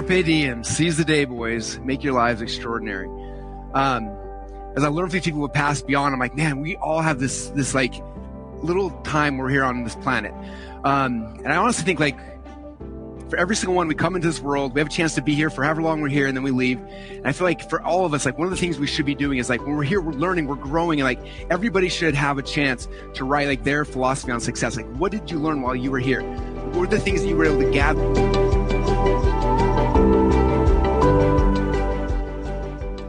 Carpe diem, seize the day, boys. Make your lives extraordinary. As I learn from these people who pass beyond, I'm like, man, we all have this like little time we're here on this planet. And I honestly think, like, for every single one, we come into this world, we have a chance to be here for however long we're here, and then we leave. And I feel like for all of us, like, one of the things we should be doing is, like, when we're here, we're learning, we're growing, and like everybody should have a chance to write like their philosophy on success. Like, what did you learn while you were here? What were the things that you were able to gather?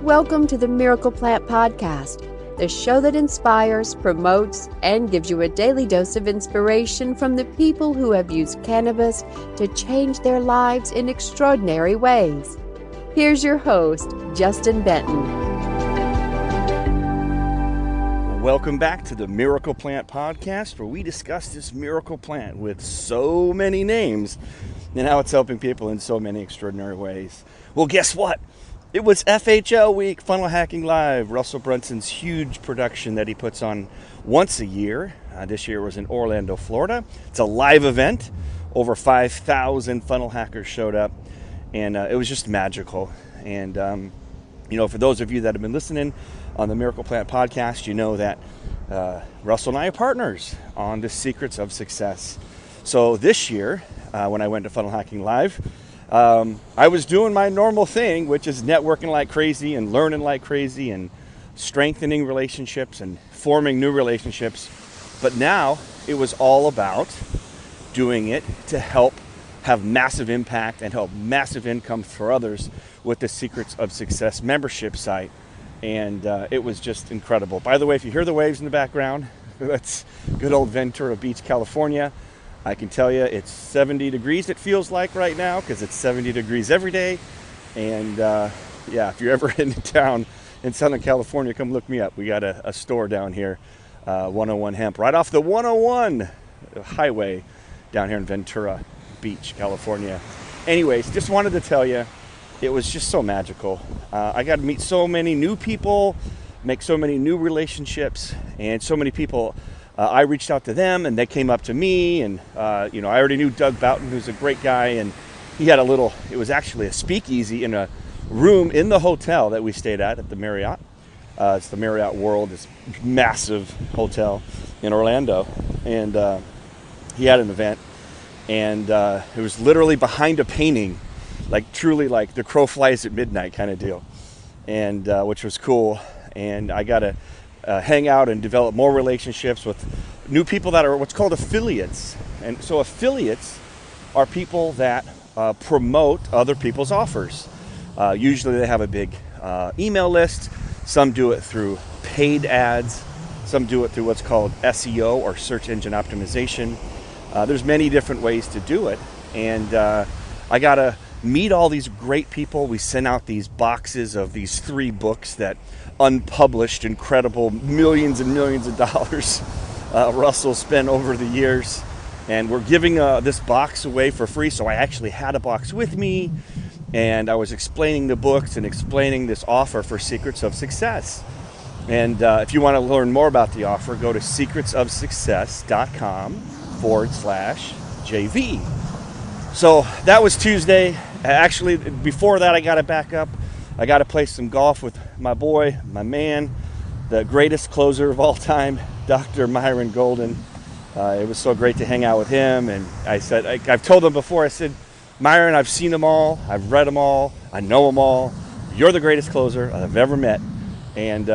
Welcome to the Miracle Plant Podcast, the show that inspires, promotes, and gives you a daily dose of inspiration from the people who have used cannabis to change their lives in extraordinary ways. Here's your host, Justin Benton. Welcome back to the Miracle Plant Podcast, where we discuss this miracle plant with so many names and how it's helping people in so many extraordinary ways. Well, guess what? It was FHL Week, Funnel Hacking Live, Russell Brunson's huge production that he puts on once a year. This year was in Orlando, Florida. It's a live event. Over 5,000 funnel hackers showed up, and it was just magical. And, for those of you that have been listening on the Miracle Plant Podcast, you know that Russell and I are partners on the secrets of success. So this year, when I went to Funnel Hacking Live, I was doing my normal thing, which is networking like crazy and learning like crazy and strengthening relationships and forming new relationships. But now it was all about doing it to help have massive impact and help massive income for others with the Secrets of Success membership site. And it was just incredible. By the way, if you hear the waves in the background, that's good old Ventura Beach, California. I can tell you it's 70 degrees it feels like right now, because it's 70 degrees every day. And if you're ever in town in Southern California, come look me up. We got a store down here, 101 Hemp, right off the 101 highway down here in Ventura Beach, California. Anyways, just wanted to tell you, it was just so magical. I got to meet so many new people, make so many new relationships, and so many people. I reached out to them, and they came up to me, and I already knew Doug Boughton, who's a great guy, and he had it was actually a speakeasy in a room in the hotel that we stayed at the Marriott. It's the Marriott World, this massive hotel in Orlando, and he had an event, and it was literally behind a painting, like truly like The Crow Flies at Midnight kind of deal, and which was cool, and I got to hang out and develop more relationships with new people that are what's called affiliates. And so affiliates are people that promote other people's offers. Usually they have a big email list. Some do it through paid ads. Some do it through what's called SEO, or search engine optimization. There's many different ways to do it. And I got to meet all these great people. We sent out these boxes of these 3 books that unpublished, incredible millions and millions of dollars Russell spent over the years, and we're giving this box away for free. So I actually had a box with me, and I was explaining the books and explaining this offer for Secrets of Success. And if you want to learn more about the offer, go to secretsofsuccess.com/JV. So that was Tuesday. Actually, before that, I got to back up. I got to play some golf with my boy, my man, the greatest closer of all time, Dr. Myron Golden. It was so great to hang out with him. And I said, I've told him before, I said, Myron, I've seen them all. I've read them all. I know them all. You're the greatest closer I've ever met. And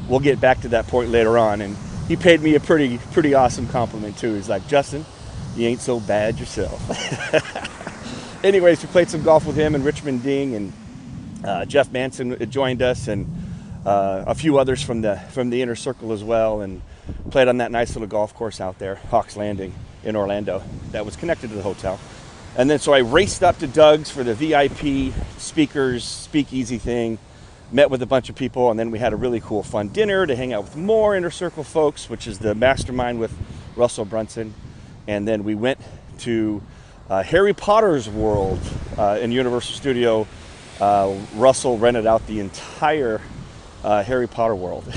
we'll get back to that point later on. And he paid me a pretty awesome compliment, too. He's like, Justin, you ain't so bad yourself. Anyways, we played some golf with him and Richmond Ding, and Jeff Manson joined us, and a few others from the inner circle as well, and played on that nice little golf course out there, Hawks Landing in Orlando, that was connected to the hotel. And then so I raced up to Doug's for the VIP speakers speakeasy thing, met with a bunch of people, and then we had a really cool fun dinner to hang out with more inner circle folks, which is the mastermind with Russell Brunson. And then we went to Harry Potter's world in Universal Studio. Russell rented out the entire Harry Potter world.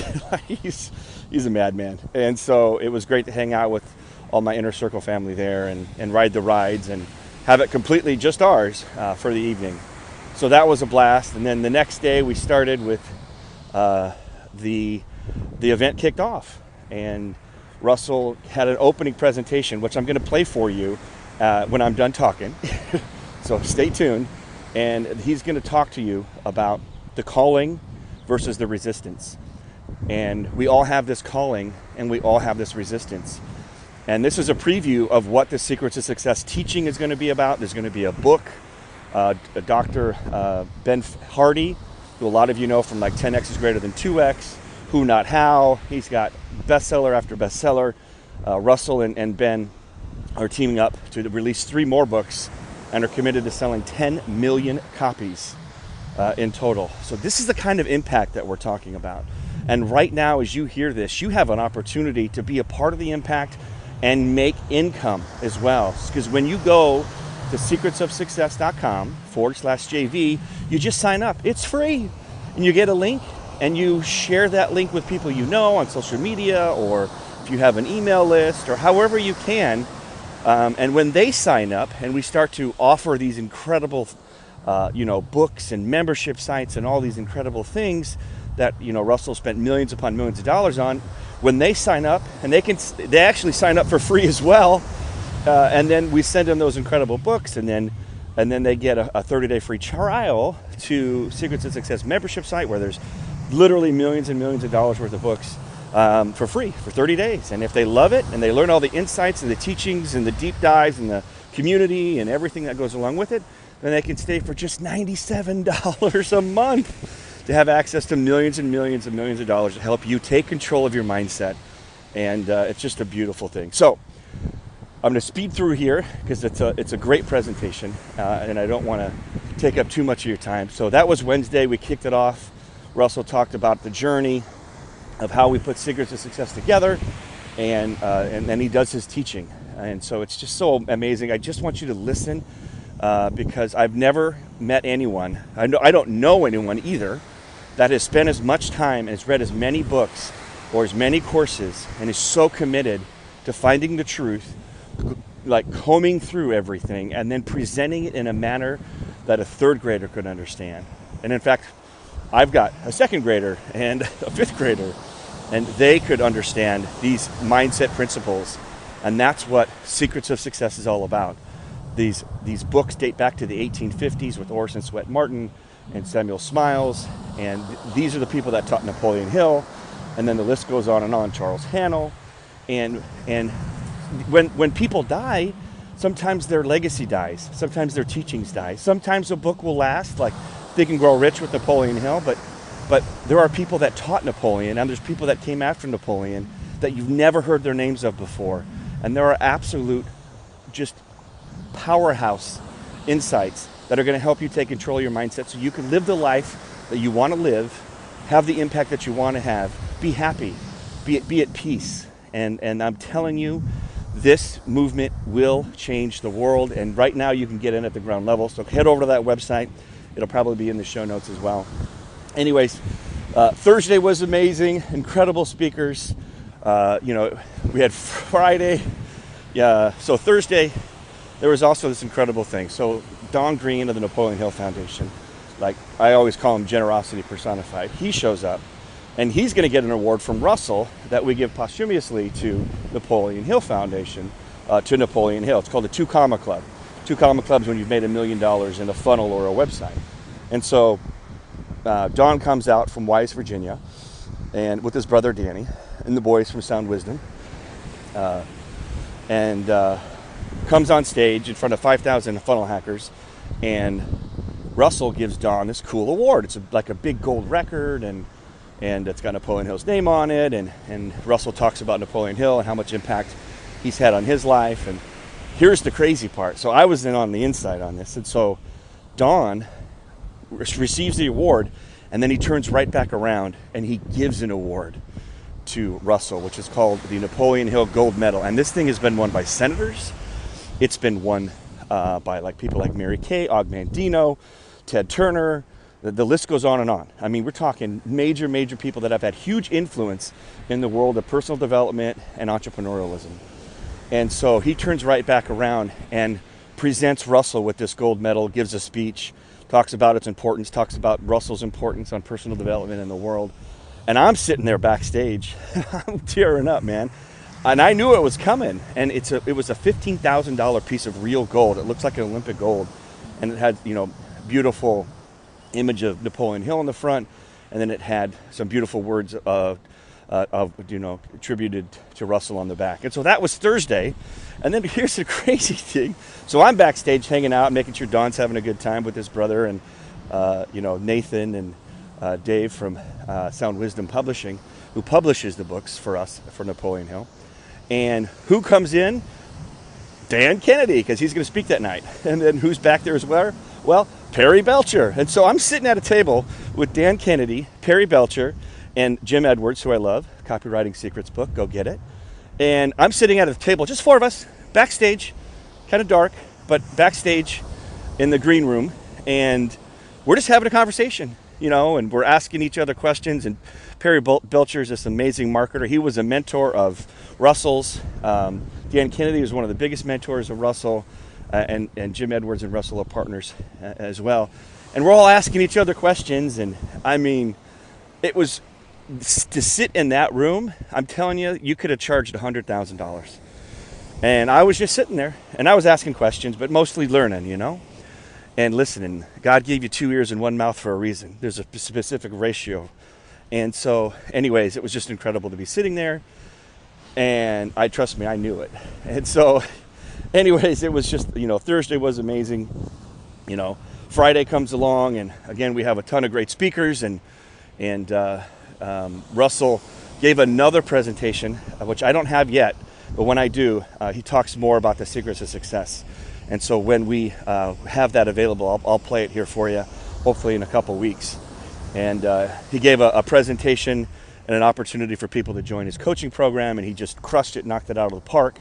He's a madman. And so it was great to hang out with all my inner circle family there and ride the rides and have it completely just ours for the evening. So that was a blast. And then the next day we started with the event kicked off. And Russell had an opening presentation, which I'm going to play for you when I'm done talking. So stay tuned. And he's going to talk to you about the calling versus the resistance. And we all have this calling and we all have this resistance. And this is a preview of what the Secrets of Success teaching is going to be about. There's going to be a book. Dr. Ben Hardy, who a lot of you know from like 10x is greater than 2x, Who Not How. He's got bestseller after bestseller. Russell and Ben are teaming up to release 3 more books and are committed to selling 10 million copies in total. So this is the kind of impact that we're talking about. And right now, as you hear this, you have an opportunity to be a part of the impact and make income as well. Because when you go to secretsofsuccess.com/JV, you just sign up. It's free. And you get a link and you share that link with people you know on social media, or if you have an email list, or however you can. And when they sign up and we start to offer these incredible books and membership sites and all these incredible things that Russell spent millions upon millions of dollars on, when they sign up, and they actually sign up for free as well, and then we send them those incredible books, and then they get a 30-day free trial to Secrets of Success membership site, where there's literally millions and millions of dollars worth of books for free for 30 days. And if they love it and they learn all the insights and the teachings and the deep dives and the community and everything that goes along with it, then they can stay for just $97 a month to have access to millions and millions and millions of dollars to help you take control of your mindset. And it's just a beautiful thing. So I'm going to speed through here because it's a great presentation, and I don't want to take up too much of your time. So that was Wednesday. We kicked it off. Russell talked about the journey of how we put Secrets of Success together, and then he does his teaching. And so it's just so amazing. I just want you to listen because I've never met anyone, I don't know anyone either, that has spent as much time and has read as many books or as many courses and is so committed to finding the truth, like combing through everything and then presenting it in a manner that a 3rd grader could understand. And in fact, I've got a 2nd grader and a 5th grader, and they could understand these mindset principles. And that's what Secrets of Success is all about. These books date back to the 1850s with Orson Swett Martin and Samuel Smiles, and these are the people that taught Napoleon Hill, and then the list goes on, Charles Hannell. And when people die, sometimes their legacy dies, sometimes their teachings die, sometimes a book will last, like Think and Grow Rich with Napoleon Hill, but there are people that taught Napoleon, and there's people that came after Napoleon that you've never heard their names of before, and there are absolute just powerhouse insights that are going to help you take control of your mindset so you can live the life that you want to live, have the impact that you want to have, be happy, be at peace. And I'm telling you, this movement will change the world. And right now you can get in at the ground level. So head over to that website. It'll probably be in the show notes as well. Anyways, Thursday was amazing. Incredible speakers. We had Friday. Yeah. So Thursday, there was also this incredible thing. So Don Green of the Napoleon Hill Foundation, like I always call him generosity personified, he shows up and he's going to get an award from Russell that we give posthumously to Napoleon Hill Foundation, to Napoleon Hill. It's called the 2 Comma Club. 2 Comma Club is when you've made $1 million in a funnel or a website. And so Don comes out from Wise, Virginia, and with his brother Danny and the boys from Sound Wisdom, and comes on stage in front of 5,000 funnel hackers, and Russell gives Don this cool award. It's like a big gold record, and it's got Napoleon Hill's name on it, and Russell talks about Napoleon Hill and how much impact he's had on his life. And here's the crazy part. So I was in on the inside on this, and so Don receives the award, and then he turns right back around and he gives an award to Russell, which is called the Napoleon Hill Gold Medal. And this thing has been won by senators. It's been won by like people like Mary Kay, Og Mandino, Ted Turner. The list goes on and on. I mean, we're talking major people that have had huge influence in the world of personal development and entrepreneurialism. And so he turns right back around and presents Russell with this gold medal, gives a speech, talks about its importance, talks about Russell's importance on personal development in the world. And I'm sitting there backstage. I'm tearing up, man. And I knew it was coming. And it was a $15,000 piece of real gold. It looks like an Olympic gold. And it had, beautiful image of Napoleon Hill in the front. And then it had some beautiful words attributed to Russell on the back. And so that was Thursday. And then here's the crazy thing. So I'm backstage hanging out, making sure Don's having a good time with his brother and, Nathan and Dave from Sound Wisdom Publishing, who publishes the books for us, for Napoleon Hill. And who comes in? Dan Kennedy, because he's going to speak that night. And then who's back there as well? Well, Perry Belcher. And so I'm sitting at a table with Dan Kennedy, Perry Belcher, and Jim Edwards, who I love, Copywriting Secrets book, go get it. And I'm sitting at a table, just four of us, backstage, kind of dark, but backstage in the green room. And we're just having a conversation, and we're asking each other questions. And Perry Belcher is this amazing marketer. He was a mentor of Russell's. Dan Kennedy was one of the biggest mentors of Russell, and Jim Edwards and Russell are partners as well. And we're all asking each other questions. And I mean, it was to sit in that room. I'm telling you, you could have charged $100,000. And I was just sitting there, and I was asking questions, but mostly learning, and listening. God gave you 2 ears and 1 mouth for a reason. There's a specific ratio. And so, anyways, it was just incredible to be sitting there. And trust me, I knew it. And so, anyways, it was just, Thursday was amazing. Friday comes along, and again, we have a ton of great speakers. And Russell gave another presentation, which I don't have yet, but when I do, he talks more about the secrets of success. And so when we have that available, I'll play it here for you, hopefully in a couple weeks. And he gave a presentation and an opportunity for people to join his coaching program, and he just crushed it, knocked it out of the park.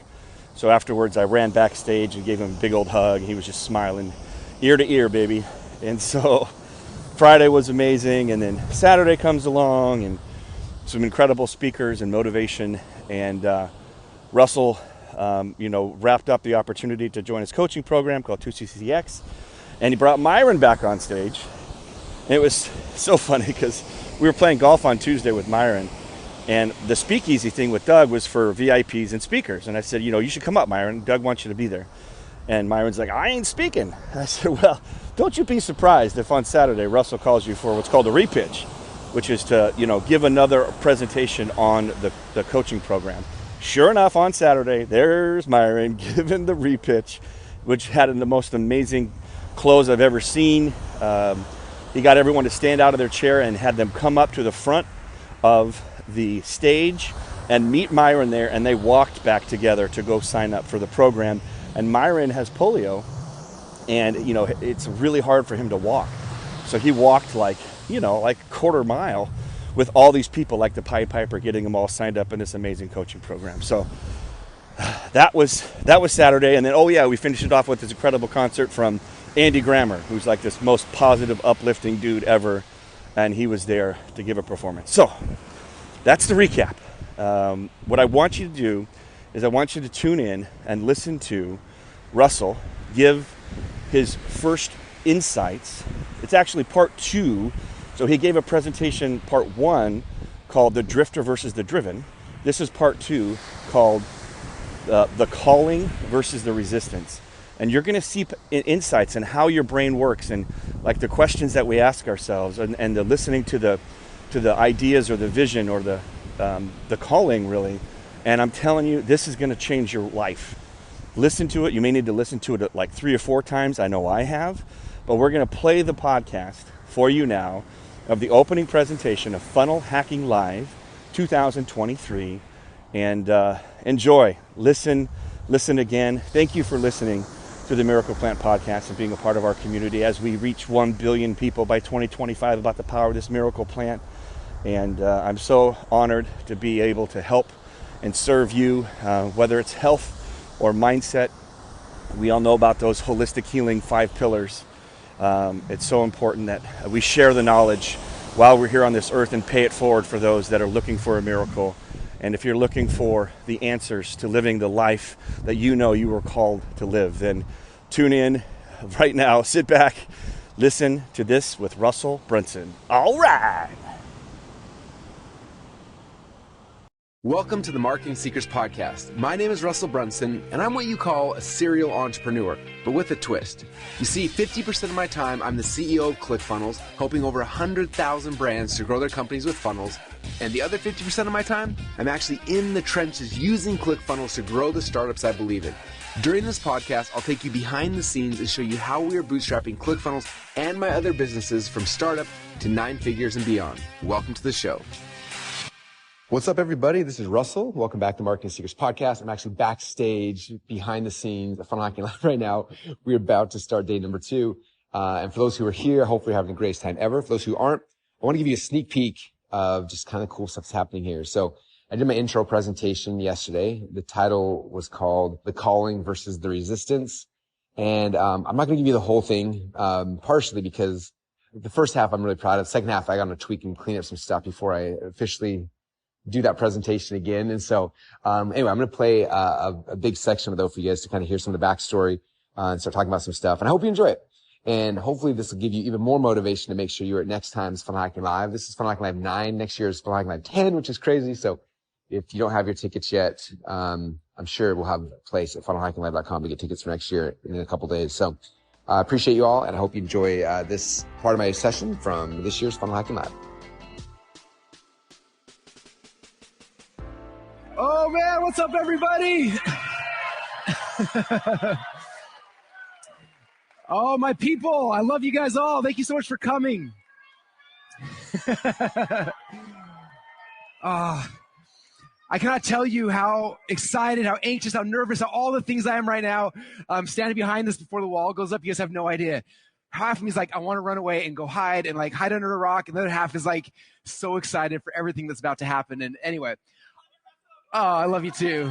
So afterwards, I ran backstage and gave him a big old hug, and he was just smiling ear to ear, baby. And so Friday was amazing, and then Saturday comes along, and some incredible speakers and motivation, and Russell wrapped up the opportunity to join his coaching program called 2CCX, and he brought Myron back on stage. And it was so funny because we were playing golf on Tuesday with Myron, and the speakeasy thing with Doug was for VIPs and speakers. And I said, you should come up, Myron. Doug wants you to be there. And Myron's like, I ain't speaking. I said, well, don't you be surprised if on Saturday Russell calls you for what's called a repitch, which is to, give another presentation on the coaching program. Sure enough, on Saturday, there's Myron giving the repitch, which had the most amazing close I've ever seen. He got everyone to stand out of their chair and had them come up to the front of the stage and meet Myron there, and they walked back together to go sign up for the program. And Myron has polio, and it's really hard for him to walk. So he walked like a quarter mile with all these people like the Pied Piper, getting them all signed up in this amazing coaching program. So that was Saturday. And then, we finished it off with this incredible concert from Andy Grammer, who's like this most positive, uplifting dude ever. And he was there to give a performance. So that's the recap. What I want you to do is I want you to tune in and listen to Russell give his first insights. It's actually part 2. So he gave a presentation, part 1, called The Drifter versus the Driven. This is part 2, called The Calling versus the Resistance. And you're going to see insights in how your brain works, and like the questions that we ask ourselves, and the listening to the ideas or the vision or the calling, really. And I'm telling you, this is going to change your life. Listen to it. You may need to listen to it like 3 or 4 times. I know I have. But we're going to play the podcast for you now of the opening presentation of Funnel Hacking Live 2023. And enjoy. Listen again. Thank you for listening to the Miracle Plant Podcast and being a part of our community as we reach 1 billion people by 2025 about the power of this miracle plant. And I'm so honored to be able to help and serve you, whether it's health or mindset. We all know about those holistic healing 5 pillars. It's so important that we share the knowledge while we're here on this earth and pay it forward for those that are looking for a miracle. And if you're looking for the answers to living the life that you were called to live, then tune in right now, sit back, Listen to this with Russell Brunson. All right. Welcome to the Marketing Secrets Podcast. My name is Russell Brunson, and I'm what you call a serial entrepreneur, but with a twist. You see, 50% of my time, I'm the CEO of ClickFunnels, helping over 100,000 brands to grow their companies with funnels. And the other 50% of my time, I'm actually in the trenches using ClickFunnels to grow the startups I believe in. During this podcast, I'll take you behind the scenes and show you how we are bootstrapping ClickFunnels and my other businesses from startup to 9 figures and beyond. Welcome to the show. What's up, everybody? This is Russell. Welcome back to Marketing Secrets Podcast. I'm actually backstage behind the scenes at Funnel Hacking Live right now. We're about to start day number 2. And for those who are here, hopefully you're having the greatest time ever. For those who aren't, I want to give you a sneak peek of just kind of cool stuff that's happening here. So I did my intro presentation yesterday. The title was called The Calling versus the Resistance. And I'm not going to give you the whole thing, partially because the first half I'm really proud of. The second half, I got to tweak and clean up some stuff before I officially do that presentation again. And so, anyway, I'm going to play a big section of it for you guys to kind of hear some of the backstory and start talking about some stuff. And I hope you enjoy it. And hopefully this will give you even more motivation to make sure you're at next time's Funnel Hacking Live. This is Funnel Hacking Live 9. Next year is Funnel Hacking Live 10, which is crazy. So if you don't have your tickets yet, I'm sure we'll have a place at funnelhackinglive.com to get tickets for next year in a couple days. So I appreciate you all, and I hope you enjoy this part of my session from this year's Funnel Hacking Live. Oh man, what's up, everybody? Oh, my people, I love you guys all. Thank you so much for coming. I cannot tell you how excited, how anxious, how nervous, how all the things I am right now. Standing behind this before the wall goes up. You guys have no idea. Half of me is like, I want to run away and go hide and like hide under a rock. And the other half is like so excited for everything that's about to happen. And anyway, I love you too.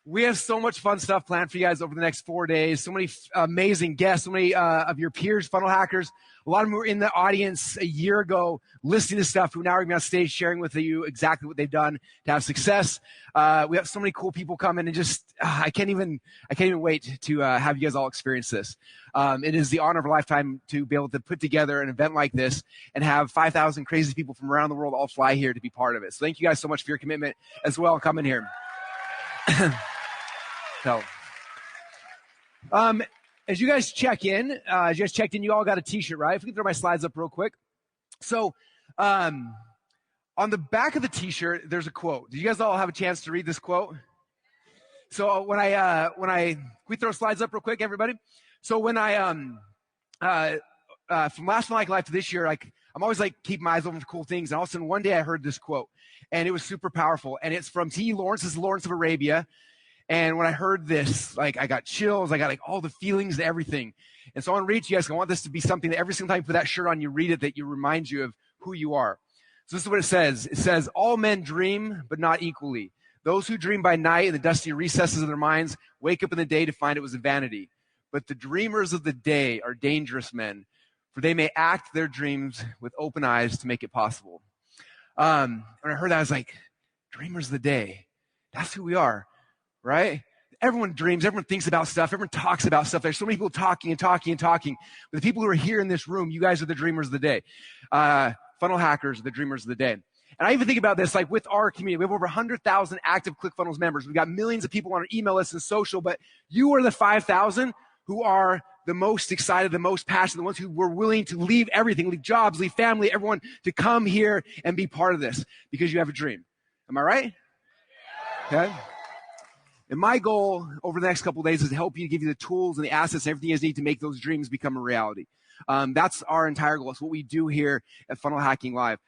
We have so much fun stuff planned for you guys over the next 4 days. So many amazing guests, so many of your peers, funnel hackers. A lot of them were in the audience a year ago listening to stuff who now are going to be on stage sharing with you exactly what they've done to have success. We have so many cool people coming, and just I can't even wait to have you guys all experience this. It is the honor of a lifetime to be able to put together an event like this and have 5,000 crazy people from around the world all fly here to be part of it. So thank you guys so much for your commitment as well coming here. So, as you guys check in, you all got a t-shirt, right? If we can throw my slides up real quick. So, on the back of the t-shirt, there's a quote. Did you guys all have a chance to read this quote? So when we throw slides up real quick, everybody. So when from last Funnel Hacking Live to this year, like I'm always like keep my eyes open for cool things. And all of a sudden one day I heard this quote, and it was super powerful. And it's from T. Lawrence. This is Lawrence of Arabia. And when I heard this, like I got chills, I got like all the feelings and everything. And so I want to read to you guys. I want this to be something that every single time you put that shirt on, you read it, that you remind you of who you are. So this is what it says. It says, all men dream, but not equally. Those who dream by night in the dusty recesses of their minds wake up in the day to find it was a vanity. But the dreamers of the day are dangerous men, for they may act their dreams with open eyes to make it possible. When I heard that, I was like, dreamers of the day. That's who we are. Right? Everyone dreams, everyone thinks about stuff, everyone talks about stuff. There's so many people talking and talking and talking. But the people who are here in this room, you guys are the dreamers of the day. Funnel hackers are the dreamers of the day. And I even think about this, like with our community, we have over 100,000 active ClickFunnels members. We've got millions of people on our email list and social, but you are the 5,000 who are the most excited, the most passionate, the ones who were willing to leave everything, leave jobs, leave family, everyone to come here and be part of this because you have a dream. Am I right? Okay. And my goal over the next couple of days is to help you, give you the tools and the assets and everything you need to make those dreams become a reality. That's our entire goal. It's what we do here at Funnel Hacking Live.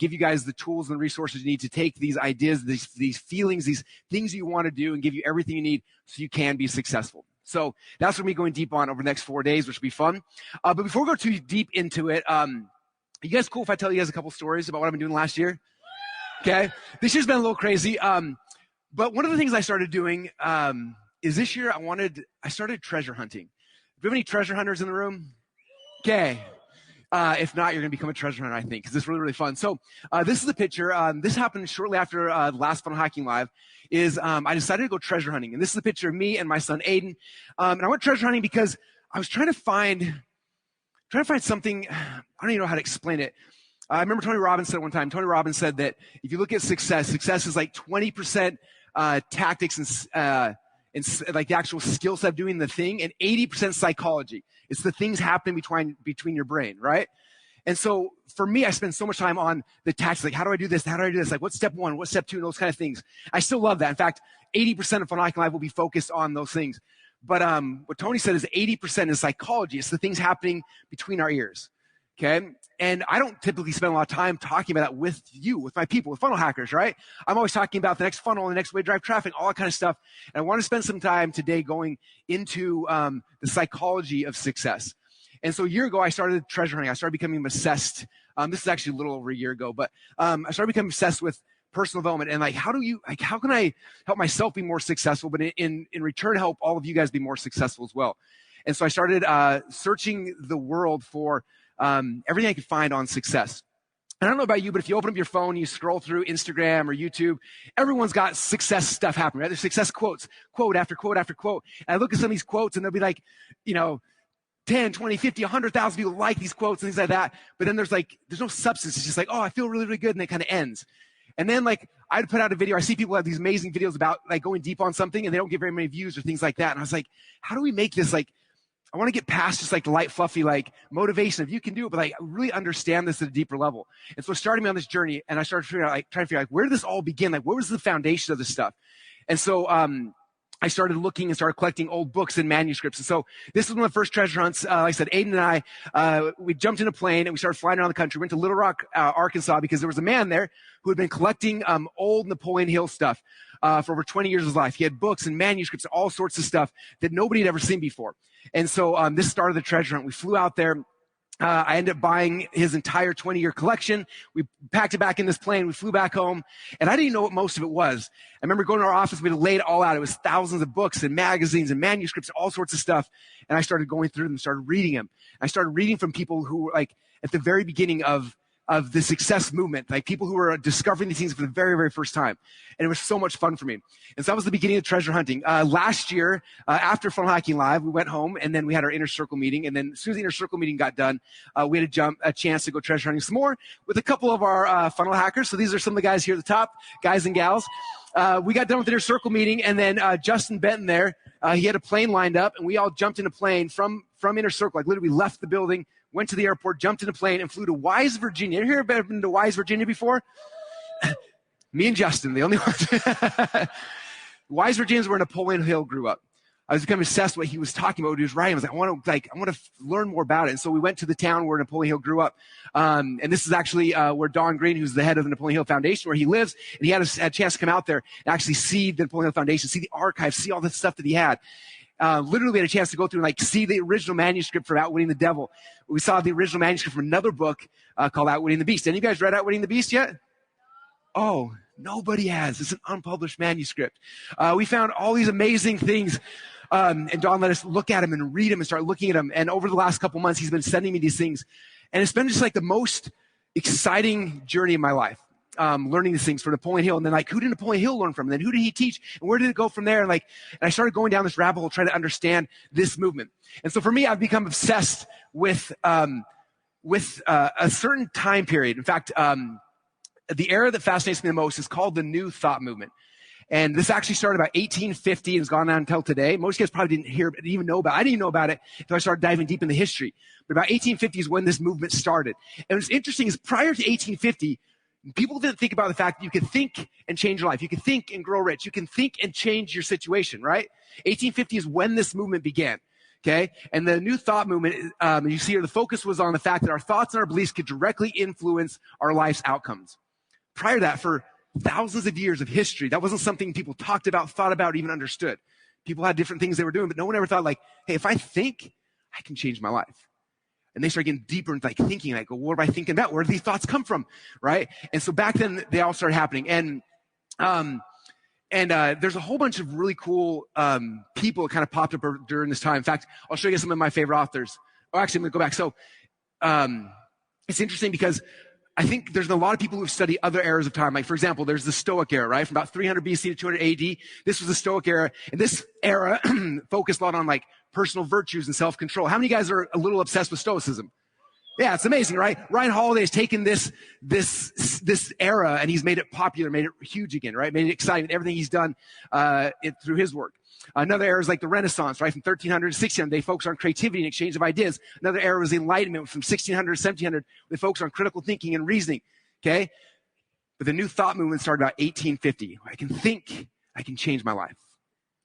Give you guys the tools and resources you need to take these ideas, these feelings, these things you want to do, and give you everything you need so you can be successful. So that's what we're going deep on over the next 4 days, which will be fun. But before we go too deep into it, you guys cool if I tell you guys a couple stories about what I've been doing last year? Okay. This year's been a little crazy. But one of the things I started doing is this year I started treasure hunting. Do we have any treasure hunters in the room? Okay. If not, you're going to become a treasure hunter, I think, because this is really, really fun. So this is a picture. This happened shortly after the last Funnel Hacking Live. I decided to go treasure hunting. And this is a picture of me and my son, Aiden. And I went treasure hunting because I was trying to find something. I don't even know how to explain it. I remember Tony Robbins said one time. Tony Robbins said that if you look at success is like 20% tactics and like the actual skill set of doing the thing, and 80% psychology. It's the things happening between your brain, right? And so for me, I spend so much time on the tactics, like how do I do this? How do I do this? Like what's step one? What's step two? And those kind of things. I still love that. In fact, 80% of Funnel Hacking Live will be focused on those things. But what Tony said is 80% is psychology. It's the things happening between our ears. Okay. And I don't typically spend a lot of time talking about that with you, with my people, with funnel hackers, right? I'm always talking about the next funnel, the next way to drive traffic, all that kind of stuff. And I want to spend some time today going into the psychology of success. And so a year ago, I started treasure hunting. I started becoming obsessed. This is actually a little over a year ago, but I started becoming obsessed with personal development and like, how can I help myself be more successful, but in return, help all of you guys be more successful as well. And so I started searching the world for everything I could find on success. And I don't know about you, but if you open up your phone, you scroll through Instagram or YouTube, everyone's got success stuff happening, right? There's success quotes, quote after quote after quote. And I look at some of these quotes and they'll be like, 10, 20, 50, 100,000 people like these quotes and things like that. But then there's no substance. It's just like, oh, I feel really, really good. And it kind of ends. And then like I'd put out a video. I see people have these amazing videos about like going deep on something and they don't get very many views or things like that. And I was like, how do we make this like, I want to get past just like the light, fluffy, like motivation. If you can do it, but like really understand this at a deeper level. And so it started me on this journey and I started trying to figure out where did this all begin? Like what was the foundation of this stuff? And so, I started looking and started collecting old books and manuscripts. And so this was one of the first treasure hunts. Like I said, Aiden and I, we jumped in a plane and we started flying around the country. We went to Little Rock, Arkansas, because there was a man there who had been collecting old Napoleon Hill stuff for over 20 years of his life. He had books and manuscripts, all sorts of stuff that nobody had ever seen before. And so this started the treasure hunt. We flew out there. I ended up buying his entire 20-year collection. We packed it back in this plane. We flew back home, and I didn't know what most of it was. I remember going to our office. We had laid it all out. It was thousands of books and magazines and manuscripts, all sorts of stuff. And I started going through them, started reading them. I started reading from people who were like at the very beginning of the success movement, like people who were discovering these things for the very, very first time. And it was so much fun for me. And so that was the beginning of treasure hunting. Last year, after Funnel Hacking Live, we went home and then we had our inner circle meeting. And then as soon as the inner circle meeting got done, we had a chance to go treasure hunting some more with a couple of our funnel hackers. So these are some of the guys here at the top, guys and gals. We got done with the inner circle meeting and then Justin Benton there, he had a plane lined up and we all jumped in a plane from inner circle, like literally left the building, went to the airport, jumped in a plane, and flew to Wise, Virginia. You ever been to Wise, Virginia before? Me and Justin, the only ones. Wise, Virginia is where Napoleon Hill grew up. I was becoming obsessed with what he was talking about, what he was writing. I was like, I want to learn more about it. And so we went to the town where Napoleon Hill grew up. And this is actually where Don Green, who's the head of the Napoleon Hill Foundation, where he lives. And he had a chance to come out there and actually see the Napoleon Hill Foundation, see the archives, see all the stuff that he had. Literally had a chance to go through and like see the original manuscript for Outwitting the Devil. We saw the original manuscript from another book called Outwitting the Beast. Any of you guys read Outwitting the Beast yet? Oh, nobody has. It's an unpublished manuscript. We found all these amazing things. And Don let us look at them and read them and start looking at them. And over the last couple months, he's been sending me these things. And it's been just like the most exciting journey of my life. Learning these things from Napoleon Hill, and then like, who did Napoleon Hill learn from? And then who did he teach? And where did it go from there? And I started going down this rabbit hole trying to understand this movement. And so for me, I've become obsessed with a certain time period. In fact, the era that fascinates me the most is called the New Thought movement. And this actually started about 1850 and has gone on until today. Most guys probably didn't even know about it. I didn't even know about it until I started diving deep into history. But about 1850 is when this movement started. And what's interesting is prior to 1850, people didn't think about the fact that you can think and change your life. You can think and grow rich. You can think and change your situation, right? 1850 is when this movement began, okay? And the New Thought movement, you see here, the focus was on the fact that our thoughts and our beliefs could directly influence our life's outcomes. Prior to that, for thousands of years of history, that wasn't something people talked about, thought about, even understood. People had different things they were doing, but no one ever thought like, hey, if I think, I can change my life. And they start getting deeper into like thinking, like, well, what am I thinking about? Where do these thoughts come from? Right? And so back then they all started happening. And there's a whole bunch of really cool people that kind of popped up during this time. In fact, I'll show you some of my favorite authors. Oh, actually, I'm going to go back. So it's interesting because I think there's a lot of people who've studied other eras of time. Like, for example, there's the Stoic era, right? From about 300 BC to 200 AD. This was the Stoic era. And this era focused a lot on like personal virtues and self-control. How many guys are a little obsessed with Stoicism? Yeah, it's amazing, right? Ryan Holiday has taken this era and he's made it popular, made it huge again, right? Made it exciting. Everything he's done through his work. Another era is like the Renaissance, right? From 1300 to 1600, they focus on creativity and exchange of ideas. Another era was the Enlightenment from 1600 to 1700. They focus on critical thinking and reasoning, okay? But the New Thought movement started about 1850. I can think, I can change my life,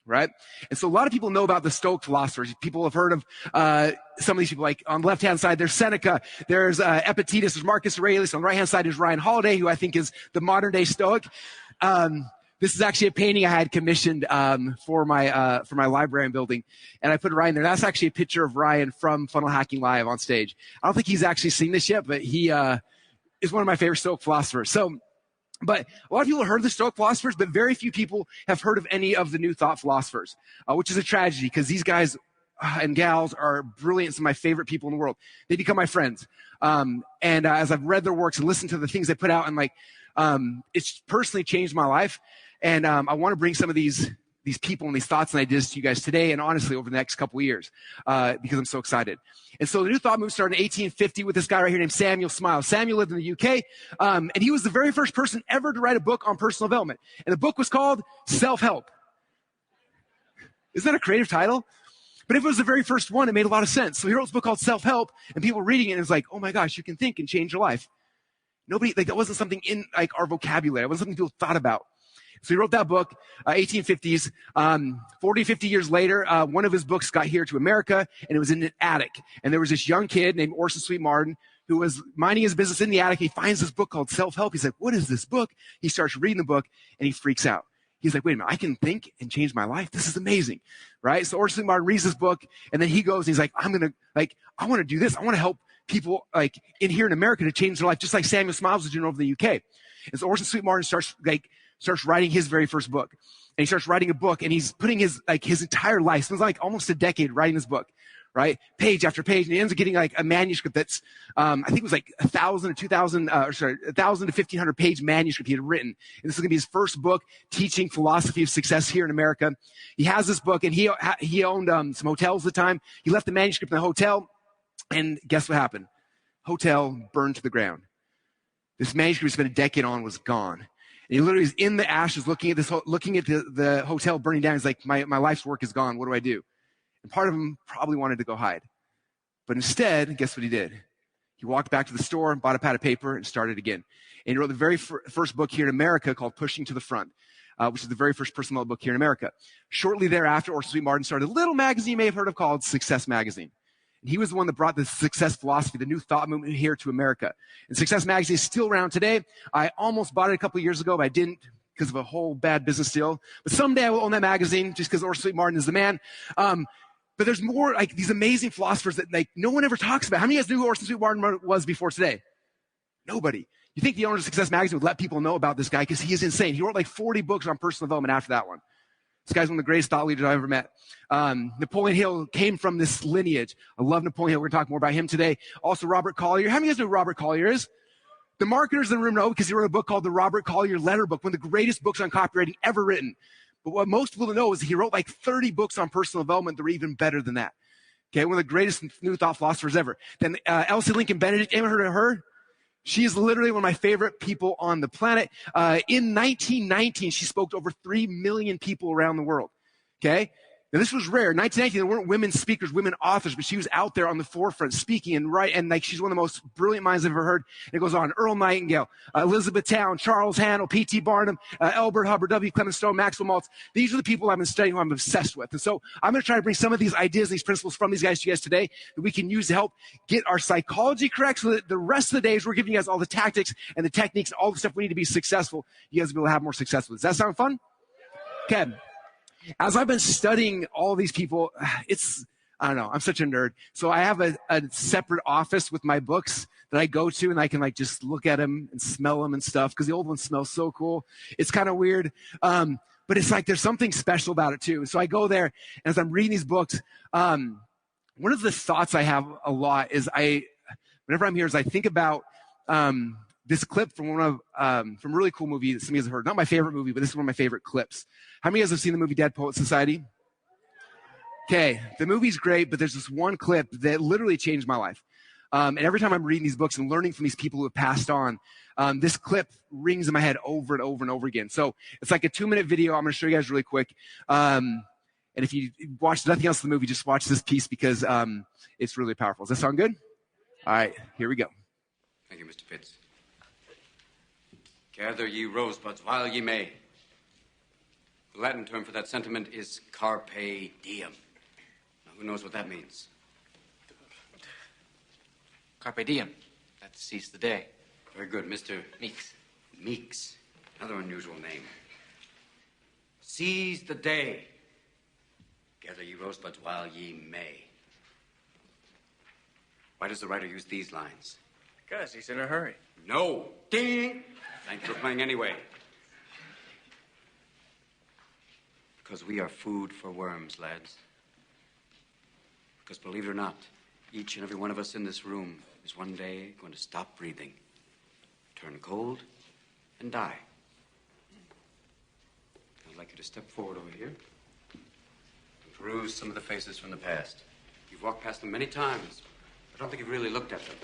right? And so a lot of people know about the Stoic philosophers. People have heard of some of these people, like on the left-hand side, there's Seneca, there's Epictetus, there's Marcus Aurelius. On the right-hand side is Ryan Holiday, who I think is the modern-day Stoic. This is actually a painting I had commissioned for my library I'm building, and I put Ryan there. That's actually a picture of Ryan from Funnel Hacking Live on stage. I don't think he's actually seen this yet, but he is one of my favorite Stoic philosophers. But a lot of people have heard of the Stoic philosophers, but very few people have heard of any of the New Thought philosophers, which is a tragedy because these guys and gals are brilliant. Some of my favorite people in the world. They become my friends. As I've read their works and listened to the things they put out, and it's personally changed my life. And I want to bring some of these people and these thoughts and ideas to you guys today and honestly over the next couple of years because I'm so excited. And so the New Thought movement started in 1850 with this guy right here named Samuel Smiles. Samuel lived in the UK, and he was the very first person ever to write a book on personal development. And the book was called Self-Help. Isn't that a creative title? But if it was the very first one, it made a lot of sense. So he wrote this book called Self-Help, and people were reading it, and it was like, oh my gosh, you can think and change your life. That wasn't something in our vocabulary. It wasn't something people thought about. So he wrote that book, 1850s. 40, 50 years later, one of his books got here to America, and it was in an attic. And there was this young kid named Orson Sweet Martin who was minding his business in the attic. He finds this book called Self-Help. He's like, what is this book? He starts reading the book, and he freaks out. He's like, wait a minute, I can think and change my life? This is amazing, right? So Orson Sweet Martin reads this book, and then he goes, and he's like, I want to do this. I want to help people in here in America to change their life, just like Samuel Smiles was doing over the UK. And so Orson Sweet Martin starts writing his very first book. And he starts writing a book, and he's putting his entire life, so it's almost a decade writing this book, right? Page after page. And he ends up getting a manuscript that's, I think it was 1,000 to 1,500 page manuscript he had written. And this is going to be his first book teaching philosophy of success here in America. He has this book, and he owned some hotels at the time. He left the manuscript in the hotel, and guess what happened? Hotel burned to the ground. This manuscript he spent a decade on was gone. And he literally is in the ashes looking at the hotel burning down. He's like, my life's work is gone. What do I do? And part of him probably wanted to go hide. But instead, guess what he did? He walked back to the store, bought a pad of paper, and started again. And he wrote the very first book here in America called Pushing to the Front, which is the very first personal development book here in America. Shortly thereafter, Orson Sweet Martin started a little magazine you may have heard of called Success Magazine. And he was the one that brought the success philosophy, the New Thought movement here to America. And Success Magazine is still around today. I almost bought it a couple of years ago, but I didn't because of a whole bad business deal. But someday I will own that magazine just because Orson Sweet Martin is the man. But there's more these amazing philosophers that no one ever talks about. How many of you guys knew who Orson Sweet Martin was before today? Nobody. You think the owner of Success Magazine would let people know about this guy because he is insane. He wrote 40 books on personal development after that one. This guy's one of the greatest thought leaders I've ever met. Napoleon Hill came from this lineage. I love Napoleon Hill. We're going to talk more about him today. Also, Robert Collier. How many of you guys know who Robert Collier is? The marketers in the room know because he wrote a book called the Robert Collier Letter Book, one of the greatest books on copywriting ever written. But what most people don't know is he wrote 30 books on personal development that were even better than that. Okay, one of the greatest New Thought philosophers ever. Then Elsie Lincoln Benedict. Anyone heard of her? She is literally one of my favorite people on the planet. In 1919, she spoke to over 3 million people around the world. Okay? Now, this was rare. In 1919, there weren't women speakers, women authors, but she was out there on the forefront speaking and she's one of the most brilliant minds I've ever heard. And it goes on. Earl Nightingale, Elizabeth Towne, Charles Handel, P.T. Barnum, Elbert Hubbard, W. Clement Stone, Maxwell Maltz. These are the people I've been studying who I'm obsessed with. And so I'm going to try to bring some of these ideas, these principles from these guys to you guys today that we can use to help get our psychology correct so that the rest of the days we're giving you guys all the tactics and the techniques, all the stuff we need to be successful. You guys will be able to have more success with. Does that sound fun? Okay. As I've been studying all these people, I don't know, I'm such a nerd. So I have a separate office with my books that I go to, and I can just look at them and smell them and stuff because the old ones smell so cool. It's kind of weird. But it's there's something special about it too. So I go there, and as I'm reading these books, one of the thoughts I have a lot is whenever I'm here is I think about this clip from from a really cool movie that some of you guys have heard. Not my favorite movie, but this is one of my favorite clips. How many of you guys have seen the movie Dead Poet Society? Okay, the movie's great, but there's this one clip that literally changed my life. And every time I'm reading these books and learning from these people who have passed on, this clip rings in my head over and over and over again. So it's like a 2-minute video. I'm going to show you guys really quick. And if you watch nothing else in the movie, just watch this piece because it's really powerful. Does that sound good? All right, here we go. Thank you, Mr. Pitts. Gather ye rosebuds while ye may. The Latin term for that sentiment is carpe diem. Now, who knows what that means? Carpe diem. That's seize the day. Very good, Mr. Meeks. Meeks. Another unusual name. Seize the day. Gather ye rosebuds while ye may. Why does the writer use these lines? Because he's in a hurry. No. Ding! Thank you for playing anyway. Because we are food for worms, lads. Because believe it or not, each and every one of us in this room is one day going to stop breathing, turn cold, and die. I'd like you to step forward over here and peruse some of the faces from the past. You've walked past them many times. I don't think you've really looked at them.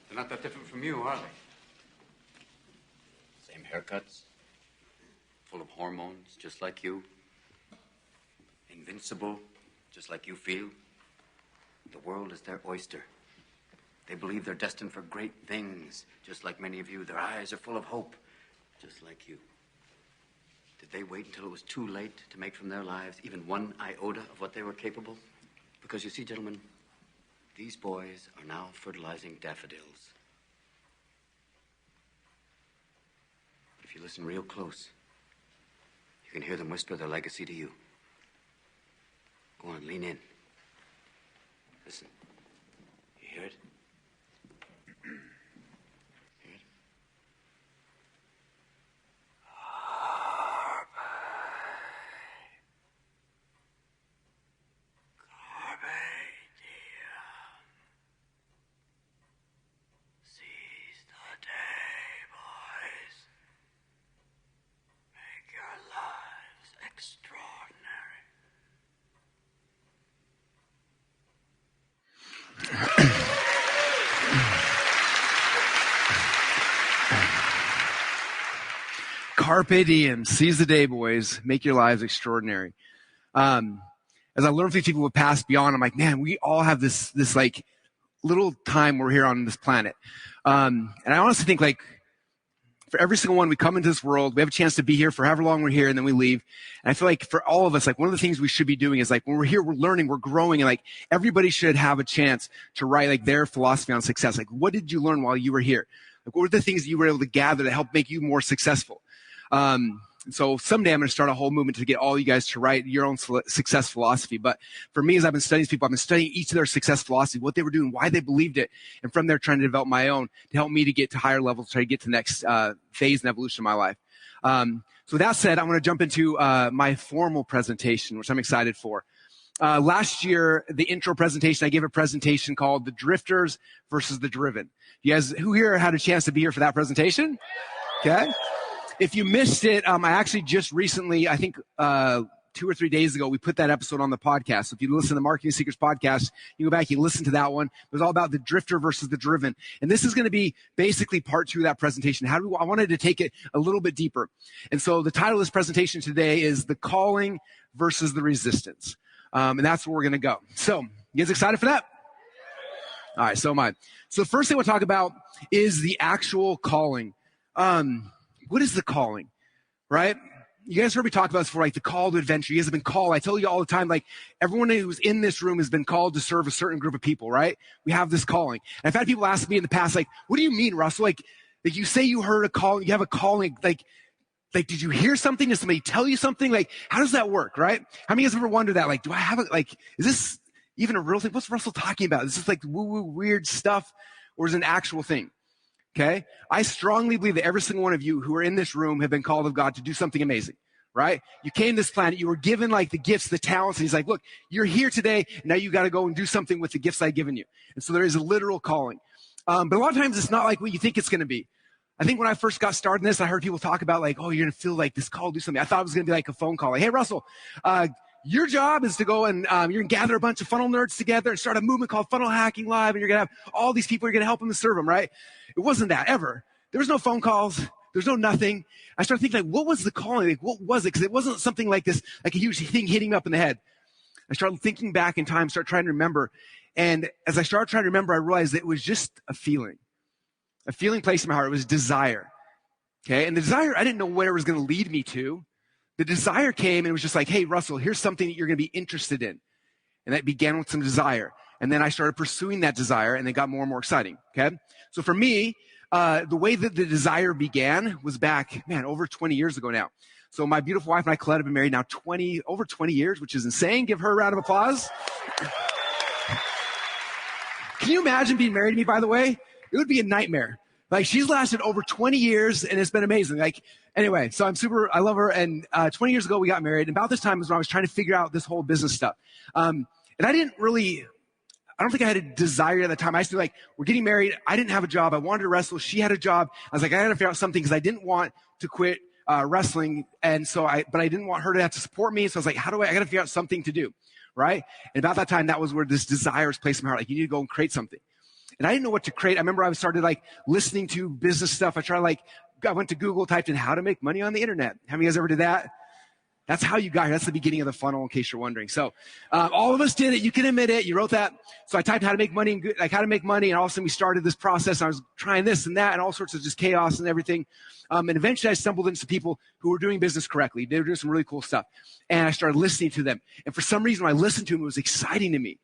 They're not that different from you, are they? Same haircuts, full of hormones, just like you. Invincible, just like you feel. The world is their oyster. They believe they're destined for great things, just like many of you. Their eyes are full of hope, just like you. Did they wait until it was too late to make from their lives even one iota of what they were capable? Because you see, gentlemen, these boys are now fertilizing daffodils. If you listen real close, you can hear them whisper their legacy to you. Go on, lean in. Listen. You hear it? Hear it? Seize the day, boys. Make your lives extraordinary. Carpe diem, seize the day, boys. Make your lives extraordinary. As I learn from these people who have passed beyond, I'm like, man, we all have this like little time we're here on this planet. And I honestly think like for every single one, we come into this world, we have a chance to be here for however long we're here, and then we leave. And I feel like for all of us, like one of the things we should be doing is like when we're here, we're learning, we're growing, and like everybody should have a chance to write like their philosophy on success. Like, what did you learn while you were here? Like, what were the things that you were able to gather to help make you more successful? So someday I'm going to start a whole movement to get all you guys to write your own success philosophy. But for me, as I've been studying these people, I've been studying each of their success philosophy, what they were doing, why they believed it. And from there, trying to develop my own to help me to get to higher levels, try to get to the next phase and evolution of my life. So with that said, I'm going to jump into my formal presentation, which I'm excited for. Last year, the intro presentation, I gave a presentation called The Drifters versus the Driven. You guys, who here had a chance to be here for that presentation? Okay. If you missed it, I actually just recently, I think 2 or 3 days ago, we put that episode on the podcast. So if you listen to the Marketing Secrets podcast, you go back, you listen to that one. It was all about the drifter versus the driven. And this is going to be basically part 2 of that presentation. I wanted to take it a little bit deeper. And so the title of this presentation today is The Calling versus the Resistance. And that's where we're going to go. So you guys excited for that? All right, so am I. So the first thing we'll talk about is the actual calling. What is the calling, right? You guys heard me talk about this before, like the call to adventure. You guys have been called. I tell you all the time, like everyone who's in this room has been called to serve a certain group of people, right? We have this calling. And I've had people ask me in the past, like, what do you mean, Russell? Like you say you heard a call, you have a calling, like did you hear something? Did somebody tell you something? Like, how does that work, right? How many of you guys ever wondered that? Like, do I have a, like, is this even a real thing? What's Russell talking about? Is this like woo-woo weird stuff, or is it an actual thing? Okay? I strongly believe that every single one of you who are in this room have been called of God to do something amazing, right? You came to this planet, you were given like the gifts, the talents, and he's like, look, you're here today, now you got to go and do something with the gifts I've given you. And so there is a literal calling. But a lot of times it's not like what you think it's going to be. I think when I first got started in this, I heard people talk about like, oh, you're going to feel like this call to do something. I thought it was going to be like a phone call. Like, hey, Russell, your job is to go and you're going to gather a bunch of funnel nerds together and start a movement called Funnel Hacking Live, and you're going to have all these people, you're going to help them and serve them, right? It wasn't that ever. There was no phone calls. There's no nothing. I started thinking, like, what was the calling? Like, what was it? Because it wasn't something like this, like a huge thing hitting me up in the head. I started thinking back in time, started trying to remember. And as I started trying to remember, I realized that it was just a feeling placed in my heart. It was desire. Okay. And the desire, I didn't know where it was going to lead me to. The desire came and it was just like, hey, Russell, here's something that you're going to be interested in. And that began with some desire. And then I started pursuing that desire and it got more and more exciting. Okay. So for me, the way that the desire began was back, over 20 years ago now. So my beautiful wife and I, Colette, have been married now over 20 years, which is insane. Give her a round of applause. Can you imagine being married to me, by the way? It would be a nightmare. Like, she's lasted over 20 years and it's been amazing. Like, anyway, so I love her. And 20 years ago, we got married. And about this time was when I was trying to figure out this whole business stuff. And I don't think I had a desire at the time. I used to be like, we're getting married. I didn't have a job. I wanted to wrestle. She had a job. I was like, I got to figure out something because I didn't want to quit wrestling. And so but I didn't want her to have to support me. So I was like, I got to figure out something to do. Right. And about that time, that was where this desire was placed in my heart. Like, you need to go and create something. And I didn't know what to create. I remember I started like listening to business stuff. I went to Google, typed in how to make money on the internet. How many of you guys ever did that? That's how you got here. That's the beginning of the funnel, in case you're wondering. So all of us did it. You can admit it. You wrote that. So I typed how to make money, and all of a sudden we started this process. And I was trying this and that and all sorts of just chaos and everything. And eventually I stumbled into people who were doing business correctly. They were doing some really cool stuff. And I started listening to them. And for some reason, when I listened to them, it was exciting to me.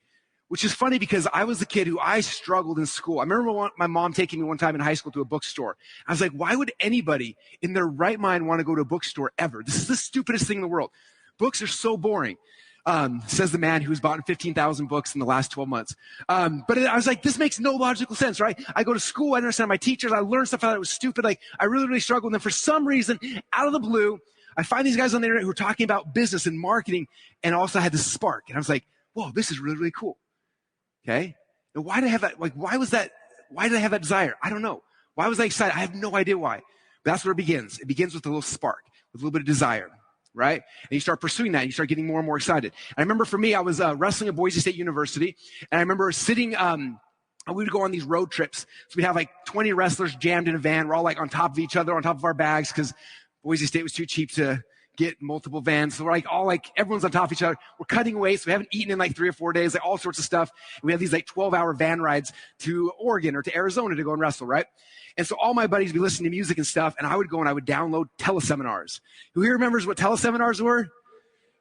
Which is funny because I was the kid who I struggled in school. I remember my mom taking me one time in high school to a bookstore. I was like, why would anybody in their right mind want to go to a bookstore ever? This is the stupidest thing in the world. Books are so boring, says the man who's bought 15,000 books in the last 12 months. But I was like, this makes no logical sense, right? I go to school, I understand my teachers, I learned stuff, I thought it was stupid. Like, I really, really struggled. And then for some reason, out of the blue, I find these guys on the internet who are talking about business and marketing and also had this spark. And I was like, whoa, this is really, really cool. Okay. And why did I have that? Like, why did I have that desire? I don't know. Why was I excited? I have no idea why. But that's where it begins. It begins with a little spark, with a little bit of desire, right? And you start pursuing that. And you start getting more and more excited. And I remember for me, I was wrestling at Boise State University. And I remember sitting, we would go on these road trips. So we'd have like 20 wrestlers jammed in a van. We're all like on top of each other, on top of our bags, because Boise State was too cheap to get multiple vans. So we're everyone's on top of each other. We're cutting weight. So we haven't eaten in like 3 or 4 days, like all sorts of stuff. And we have these like 12-hour van rides to Oregon or to Arizona to go and wrestle, right? And so all my buddies would be listening to music and stuff. And I would go and I would download teleseminars. Who here remembers what teleseminars were?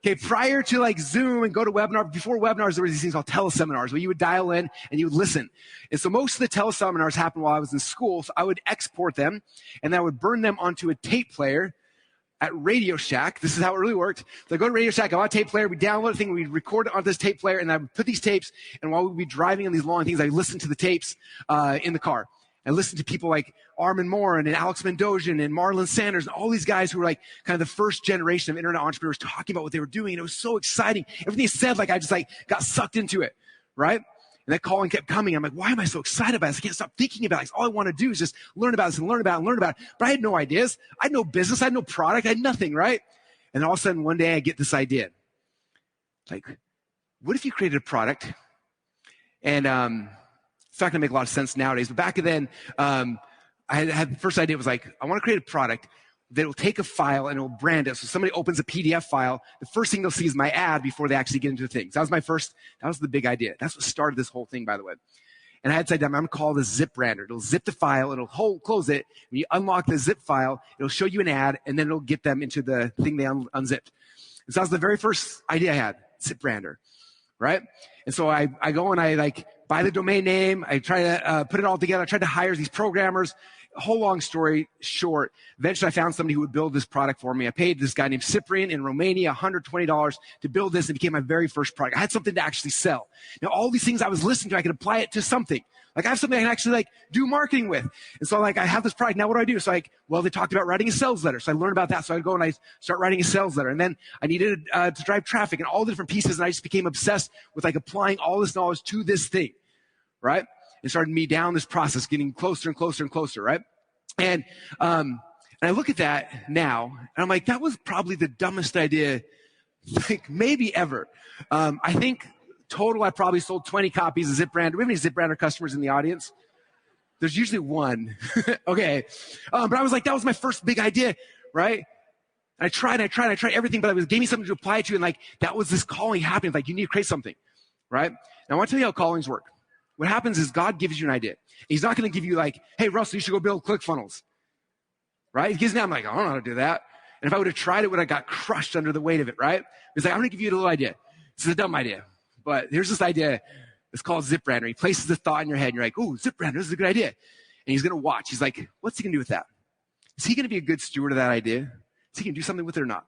Okay, prior to like Zoom and go to webinar, before webinars, there were these things called teleseminars where you would dial in and you would listen. And so most of the teleseminars happened while I was in school. So I would export them and then I would burn them onto a tape player at Radio Shack. This is how it really worked. So I go to Radio Shack, I bought a tape player, we download a thing, we record it onto this tape player, and I would put these tapes, and while we'd be driving on these long things, I would listen to the tapes in the car. I listened to people like Armin Morin and Alex Mandossian and Marlon Sanders and all these guys who were like kind of the first generation of internet entrepreneurs talking about what they were doing, and it was so exciting. Everything they said, like I just like got sucked into it, right? And that calling kept coming. I'm like, why am I so excited about this? I can't stop thinking about it. All I want to do is just learn about this and learn about it and learn about it. But I had no ideas. I had no business. I had no product. I had nothing, right? And all of a sudden, one day I get this idea. Like, what if you created a product? And it's not going to make a lot of sense nowadays. But back then, I had the first idea was like, I want to create a product that will take a file and it will brand it. So somebody opens a PDF file, the first thing they'll see is my ad before they actually get into the things. That was the big idea. That's what started this whole thing, by the way. And I had said, I'm going to call this zip brander. It'll zip the file, it'll close it. When you unlock the zip file, it'll show you an ad, and then it'll get them into the thing they unzipped. And so that was the very first idea I had, zip brander, right? And so I go and I like buy the domain name. I try to put it all together. I tried to hire these programmers. whole long story short, eventually I found somebody who would build this product for me. I paid this guy named Cyprian in Romania $120 to build this, and it became my very first product. I had something to actually sell. Now, all these things I was listening to, I could apply it to something. Like, I have something I can actually do marketing with. And so I have this product. Now what do? So they talked about writing a sales letter. So I learned about that. So I go and I start writing a sales letter. And then I needed to drive traffic and all the different pieces. And I just became obsessed with applying all this knowledge to this thing, right? And started me down this process, getting closer and closer and closer, right? And I look at that now and I'm like, that was probably the dumbest idea, maybe ever. I think total, I probably sold 20 copies of Zip Brand. Do we have any Zip Brander customers in the audience? There's usually one. Okay. But I was like, that was my first big idea, right? And I tried everything, but it gave me something to apply to. And that was this calling happening. You need to create something, right? And I want to tell you how callings work. What happens is God gives you an idea. He's not going to give you hey, Russell, you should go build ClickFunnels, right? He gives me, I'm like, I don't know how to do that. And if I would have tried it, would have got crushed under the weight of it, right? He's like, I'm going to give you a little idea. This is a dumb idea. But here's this idea. It's called Zip Brander. He places the thought in your head, and you're like, oh, Zip Brander, this is a good idea. And he's going to watch. He's like, what's he going to do with that? Is he going to be a good steward of that idea? Is he going to do something with it or not?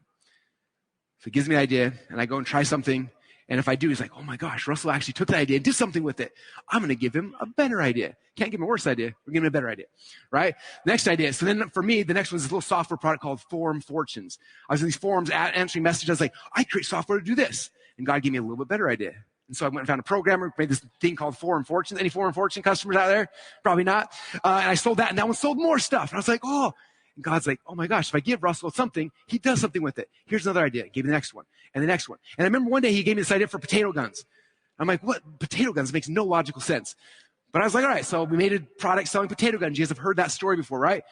So he gives me an idea, and I go and try something. And if I do, he's like, oh my gosh, Russell actually took that idea and did something with it. I'm going to give him a better idea. Can't give him a worse idea. We're giving him a better idea, right? Next idea. So then for me, the next one is this little software product called Forum Fortunes. I was in these forums answering messages. I was like, I create software to do this. And God gave me a little bit better idea. And so I went and found a programmer, made this thing called Forum Fortunes. Any Forum Fortune customers out there? Probably not. And I sold that, and that one sold more stuff. And I was like, oh. And God's like, oh my gosh, if I give Russell something, he does something with it. Here's another idea. He gave me the next one, and the next one. And I remember one day he gave me this idea for potato guns. I'm like, what? Potato guns? It makes no logical sense. But I was like, all right, so we made a product selling potato guns. You guys have heard that story before, right?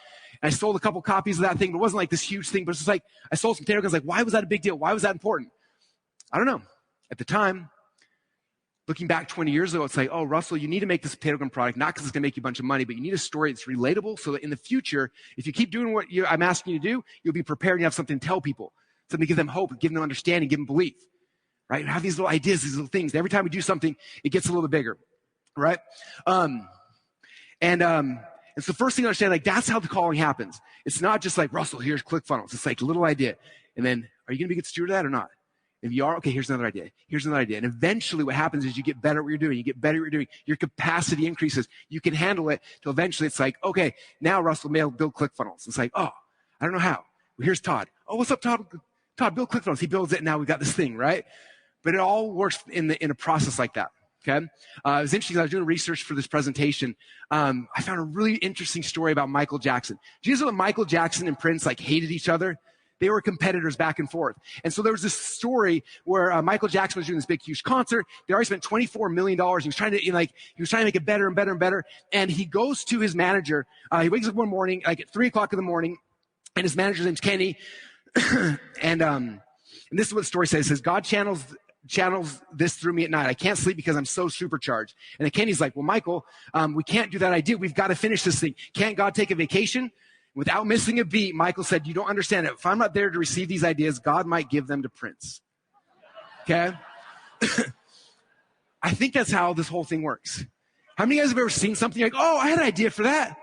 And I sold a couple copies of that thing, but it wasn't this huge thing, but it's just I sold some potato guns. Why was that a big deal? Why was that important? I don't know. At the time, looking back 20 years ago, it's oh, Russell, you need to make this potato gun product, not because it's going to make you a bunch of money, but you need a story that's relatable so that in the future, if you keep doing what I'm asking you to do, you'll be prepared and you have something to tell people, something to give them hope, give them understanding, give them belief, right? Have these little ideas, these little things. Every time we do something, it gets a little bit bigger, right? And it's the first thing to understand, that's how the calling happens. It's not just Russell, here's ClickFunnels. It's a little idea. And then, are you going to be a good steward of that or not? If you are, okay, here's another idea. Here's another idea. And eventually what happens is you get better at what you're doing. You get better at what you're doing. Your capacity increases. You can handle it till eventually it's okay, now Russell may build ClickFunnels. It's oh, I don't know how. Well, here's Todd. Oh, what's up, Todd? Todd, build ClickFunnels. He builds it, and now we've got this thing, right? But it all works in a process like that, okay? It was interesting. I was doing research for this presentation. I found a really interesting story about Michael Jackson. Do you know that Michael Jackson and Prince hated each other? They were competitors back and forth. And so there was this story where Michael Jackson was doing this big, huge concert. They already spent $24 million. He was trying to, he was trying to make it better and better and better. And he goes to his manager. He wakes up one morning, at 3 o'clock in the morning, and his manager's name's Kenny. and this is what the story says. It says, God channels this through me at night. I can't sleep because I'm so supercharged. And then Kenny's like, well, Michael, we can't do that idea. We've got to finish this thing. Can't God take a vacation? Without missing a beat, Michael said, you don't understand it. If I'm not there to receive these ideas, God might give them to Prince. Okay? I think that's how this whole thing works. How many of you guys have ever seen something oh, I had an idea for that?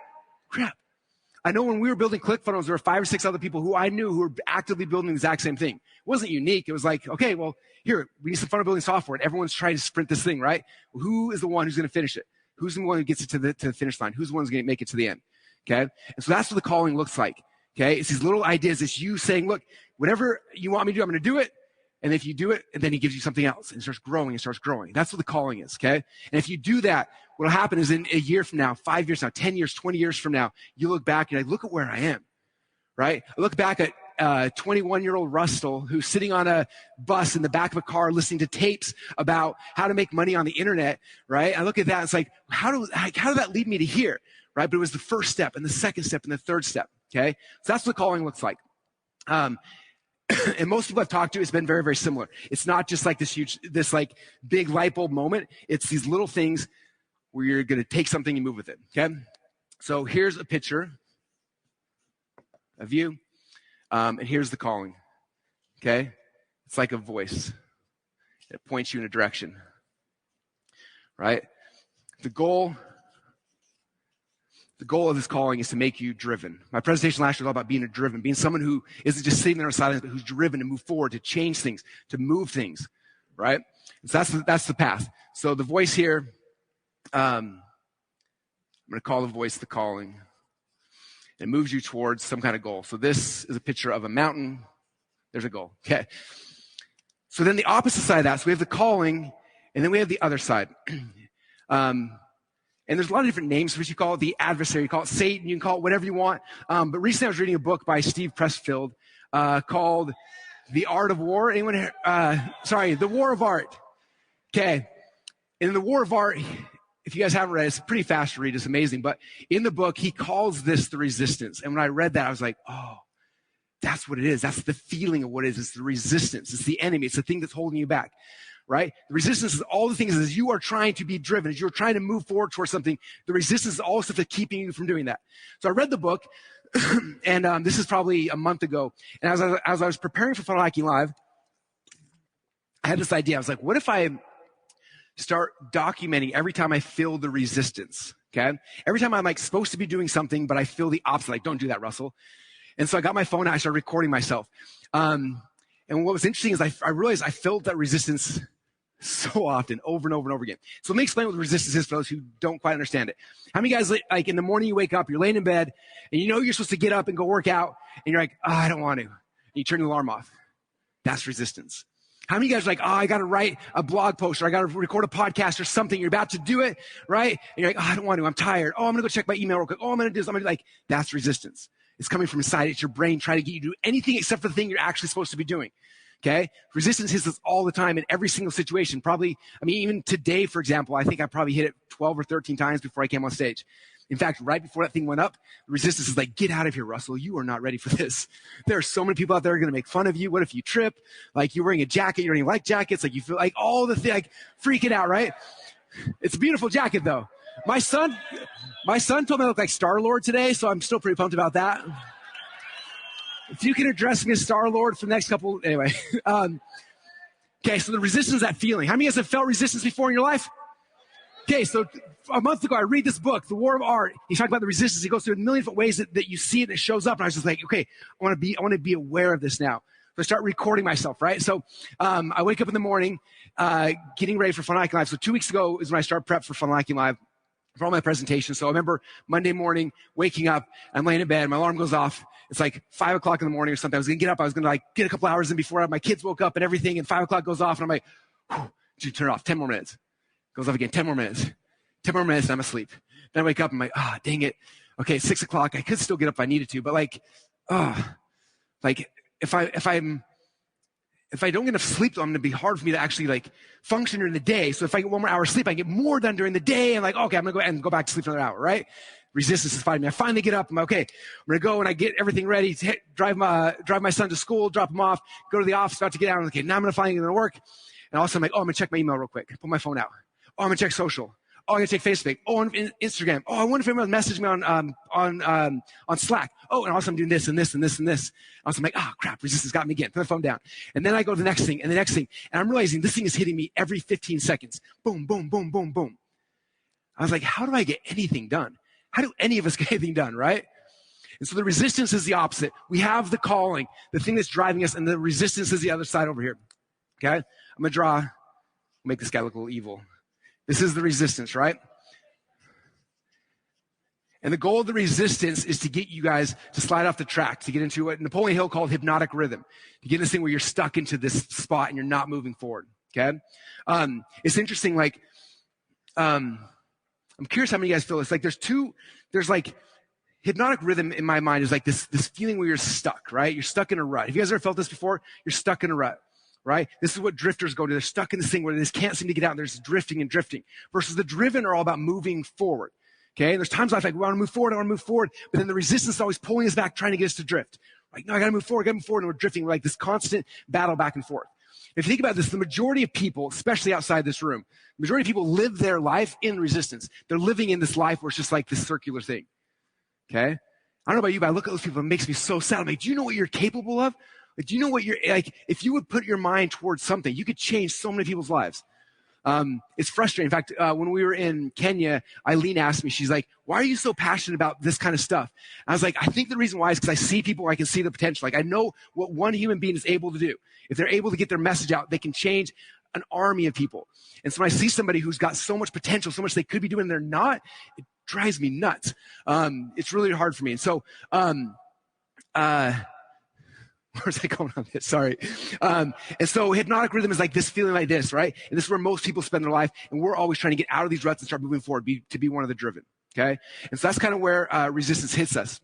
Crap. I know when we were building ClickFunnels, there were 5 or 6 other people who I knew who were actively building the exact same thing. It wasn't unique. It was okay, well, here, we need some fun of building software. And everyone's trying to sprint this thing, right? Well, who is the one who's going to finish it? Who's the one who gets it to the finish line? Who's the one who's going to make it to the end? Okay? And so that's what the calling looks like. Okay? It's these little ideas. It's you saying, look, whatever you want me to do, I'm going to do it. And if you do it, and then he gives you something else. And it starts growing and starts growing. That's what the calling is. Okay? And if you do that, what will happen is in a year from now, 5 years from now, 10 years, 20 years from now, you look back and look at where I am. Right? I look back at 21-year-old Russell who's sitting on a bus in the back of a car listening to tapes about how to make money on the internet. Right? I look at that. And it's how did that lead me to here? Right? But it was the first step and the second step and the third step. Okay? So that's what calling looks like. And most people I've talked to, it's been very, very similar. It's not just this big light bulb moment. It's these little things where you're going to take something and move with it. Okay? So here's a picture of you. And here's the calling. Okay? It's like a voice. It points you in a direction. Right? The goal The goal of this calling is to make you driven. My presentation last year was all about being driven, being someone who isn't just sitting there in silence, but who's driven to move forward, to change things, to move things, right? And so that's the path. So the voice here, I'm going to call the voice the calling. It moves you towards some kind of goal. So this is a picture of a mountain. There's a goal. Okay. So then the opposite side of that, so we have the calling, and then we have the other side. And there's a lot of different names for what you call it, the adversary, you call it Satan, you can call it whatever you want. But recently I was reading a book by Steve Pressfield called The Art of War. The War of Art. Okay. In The War of Art, if you guys haven't read it, it's pretty fast to read, it's amazing. But in the book, he calls this the resistance. And when I read that, I was like, oh, that's what it is. That's the feeling of what it is. It's the resistance. It's the enemy. It's the thing that's holding you back. Right? The resistance is all the things as you are trying to be driven, as you're trying to move forward towards something, the resistance is all the stuff that's keeping you from doing that. So I read the book, and this is probably a month ago. And as I was preparing for Funnel Hacking Live, I had this idea. I was like, what if I start documenting every time I feel the resistance? Okay? Every time I'm like supposed to be doing something, but I feel the opposite. Like, don't do that, Russell. And so I got my phone out, I started recording myself. And what was interesting is I realized I felt that resistance so often, over and over and over again. So let me explain what resistance is for those who don't quite understand it. How many guys, like in the morning you wake up, you're laying in bed, and you know you're supposed to get up and go work out, and you're like, oh, I don't want to. And you turn the alarm off. That's resistance. How many guys are like, oh, I got to write a blog post, or I got to record a podcast or something. You're about to do it, right? And you're like, oh, I don't want to. I'm tired. Oh, I'm going to go check my email real quick. Oh, I'm going to do this. I'm going to like, that's resistance. It's coming from inside. It's your brain trying to get you to do anything except for the thing you're actually supposed to be doing. Okay? Resistance hits us all the time in every single situation. Probably, even today, for example, I think I probably hit it 12 or 13 times before I came on stage. In fact, right before that thing went up, the resistance is like, get out of here, Russell. You are not ready for this. There are so many people out there who are going to make fun of you. What if you trip? Like, you're wearing a jacket. You don't even like jackets. Like, you feel like all the thing, like freaking out, right? It's a beautiful jacket, though. My son told me I look like Star-Lord today, so I'm still pretty pumped about that. If you can address me as Star-Lord for the next couple, anyway. Okay, so the resistance is that feeling. How many of you guys have felt resistance before in your life? Okay, so a month ago, I read this book, The War of Art. He's talking about the resistance. He goes through a million different ways that you see it and it shows up. And I was just like, okay, I want to be aware of this now. So I start recording myself, right? So I wake up in the morning, getting ready for Funnel Hacking Live. So 2 weeks ago is when I start prep for Funnel Hacking Live for all my presentations. So I remember Monday morning waking up, I'm laying in bed, my alarm goes off. It's like 5 o'clock in the morning or something. I was going to get up. I was going to like get a couple hours in before my kids woke up and everything. And 5 o'clock goes off and I'm like, turn it off. 10 more minutes. Goes off again. 10 more minutes. 10 more minutes and I'm asleep. Then I wake up and I'm like, dang it. Okay, 6 o'clock. I could still get up if I needed to, but like if I don't get enough sleep, though, I'm going to be hard for me to actually like function during the day. So if I get 1 more hour of sleep, I get more done during the day. And like, okay, I'm going to go ahead and go back to sleep for another hour, right? Resistance is fighting me. I finally get up. I'm like, okay, I'm going to go and I get everything ready to drive my son to school, drop him off, go to the office, about to get out. I'm like, okay, now I'm going to finally get to work. And also I'm like, I'm going to check my email real quick. Pull my phone out. I'm going to check social. I'm going to check Facebook. On Instagram. I wonder if anyone messaged me on Slack. And also I'm doing this and this and this and this. Also I'm like, crap, resistance got me again. Put my phone down. And then I go to the next thing and the next thing. And I'm realizing this thing is hitting me every 15 seconds. Boom, boom, boom, boom, boom. I was like, how do I get anything done? How do any of us get anything done, right? And so the resistance is the opposite. We have the calling, the thing that's driving us, and the resistance is the other side over here. Okay? I'm going to make this guy look a little evil. This is the resistance, right? And the goal of the resistance is to get you guys to slide off the track, to get into what Napoleon Hill called hypnotic rhythm, to get in this thing where you're stuck into this spot and you're not moving forward, okay? It's interesting, like, I'm curious how many of you guys feel this. Like, there's like, hypnotic rhythm in my mind is like this feeling where you're stuck, right? You're stuck in a rut. Have you guys ever felt this before? You're stuck in a rut. Right? This is what drifters go to. They're stuck in this thing where they just can't seem to get out. And they're just drifting and drifting. Versus the driven are all about moving forward. Okay? And there's times I like, we want to move forward, But then the resistance is always pulling us back, trying to get us to drift. Like, no, I got to move forward, and we're drifting. We're like this constant battle back and forth. If you think about this, the majority of people, especially outside this room, the majority of people live their life in resistance. They're living in this life where it's just like this circular thing. Okay? I don't know about you, but I look at those people and it makes me so sad. I'm like, do you know what you're capable of? Like, do you know what you're like? If you would put your mind towards something, you could change so many people's lives. It's frustrating. In fact, when we were in Kenya, Eileen asked me, she's like, why are you so passionate about this kind of stuff? I was like, I think the reason why is because I see people, I can see the potential. Like I know what one human being is able to do. If they're able to get their message out, they can change an army of people. And so when I see somebody who's got so much potential, so much they could be doing and they're not, it drives me nuts. It's really hard for me. And so, where's I going on this? Sorry. And so hypnotic rhythm is like this feeling like this, right? And this is where most people spend their life. And we're always trying to get out of these ruts and start moving forward, to be one of the driven. Okay. And so that's kind of where resistance hits us.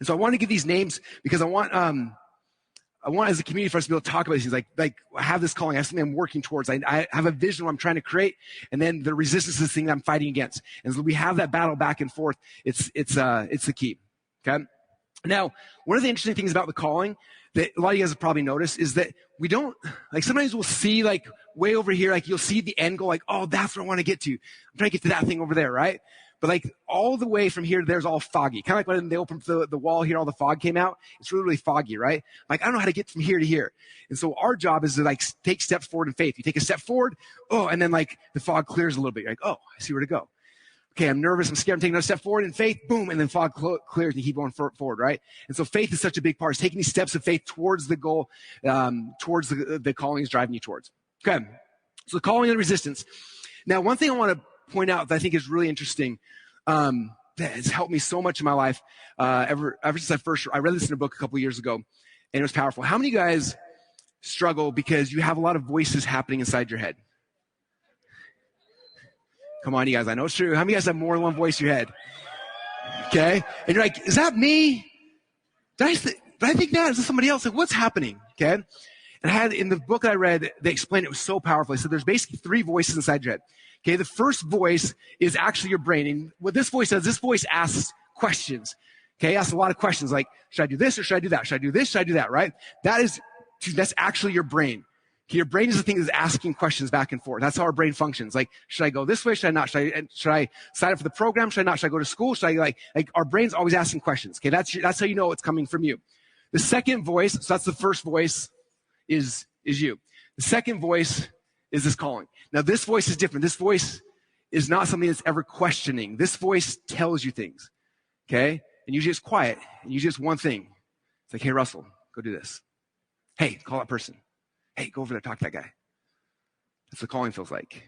And so I want to give these names because I want as a community for us to be able to talk about these things. Like I have this calling, I have something I'm working towards. I have a vision what I'm trying to create. And then the resistance is the thing that I'm fighting against. And so we have that battle back and forth. It's the key. Okay. Now, one of the interesting things about the calling that a lot of you guys have probably noticed is that we don't, like sometimes we'll see like way over here, like you'll see the end goal, like, oh, that's where I want to get to. I'm trying to get to that thing over there, right? But like all the way from here to there is all foggy. Kind of like when they opened the wall here, all the fog came out. It's really, really foggy, right? Like I don't know how to get from here to here. And so our job is to like take steps forward in faith. You take a step forward, and then like the fog clears a little bit. You're like, oh, I see where to go. Okay, I'm nervous, I'm scared, I'm taking another step forward in faith, boom, and then fog clears and you keep going forward, right? And so faith is such a big part. It's taking these steps of faith towards the goal, towards the calling is driving you towards. Okay, so calling and resistance. Now, one thing I want to point out that I think is really interesting, that has helped me so much in my life, ever since I read this in a book a couple of years ago, and it was powerful. How many of you guys struggle because you have a lot of voices happening inside your head? Come on, you guys. I know it's true. How many of you guys have more than one voice in your head? Okay. And you're like, is that me? Did I think that? Is this somebody else? Like, what's happening? Okay. And I had in the book that I read, they explained it was so powerful. They said there's basically 3 voices inside your head. Okay. The first voice is actually your brain. And what this voice does, this voice asks questions. Okay. It asks a lot of questions like, should I do this or should I do that? Should I do this? Should I do that? Right? That's actually your brain. Okay, your brain is the thing that's asking questions back and forth. That's how our brain functions. Like, should I go this way? Should I not? Should I sign up for the program? Should I not? Should I go to school? Should I like our brain's always asking questions. Okay, that's how you know it's coming from you. The second voice, so that's the first voice, is you. The second voice is this calling. Now this voice is different. This voice is not something that's ever questioning. This voice tells you things. Okay? And usually it's quiet. And usually it's one thing. It's like, hey Russell, go do this. Hey, call that person. Hey, go over there, talk to that guy. That's what calling feels like.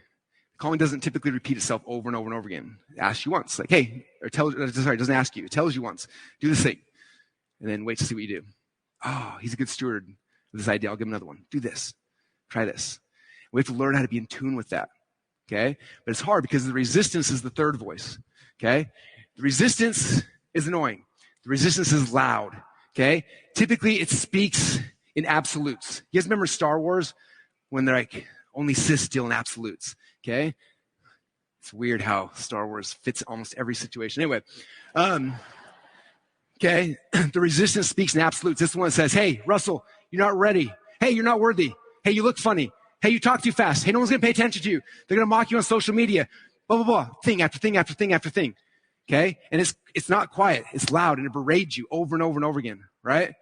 Calling doesn't typically repeat itself over and over and over again. It asks you once, like, hey, it doesn't ask you. It tells you once, do this thing. And then wait to see what you do. Oh, he's a good steward of this idea. I'll give him another one. Do this. Try this. We have to learn how to be in tune with that. Okay? But it's hard because the resistance is the third voice. Okay? The resistance is annoying. The resistance is loud. Okay? Typically, it speaks in absolutes. You guys remember Star Wars when they're like, only Sith steal in absolutes, okay? It's weird how Star Wars fits almost every situation. Anyway, okay, the resistance speaks in absolutes. This one says, hey, Russell, you're not ready. Hey, you're not worthy. Hey, you look funny. Hey, you talk too fast. Hey, no one's going to pay attention to you. They're going to mock you on social media. Blah, blah, blah. Thing after thing after thing after thing, okay? And it's not quiet. It's loud, and it berates you over and over and over again, right?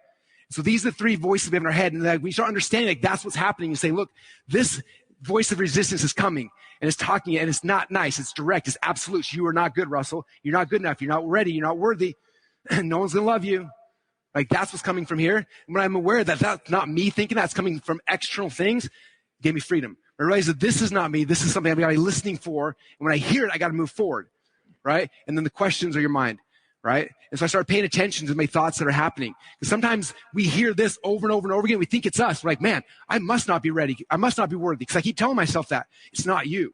So these are the 3 voices we have in our head. And like, we start understanding like that's what's happening. You say, look, this voice of resistance is coming and it's talking and it's not nice. It's direct. It's absolute. You are not good, Russell. You're not good enough. You're not ready. You're not worthy. No one's going to love you. Like that's what's coming from here. And when I'm aware that that's not me thinking that's coming from external things, it gave me freedom. I realized that this is not me. This is something I've got to be listening for. And when I hear it, I got to move forward. Right? And then the questions are your mind. Right? And so I started paying attention to my thoughts that are happening. Because sometimes we hear this over and over and over again. We think it's us. We're like, man, I must not be ready. I must not be worthy. Because I keep telling myself that. It's not you.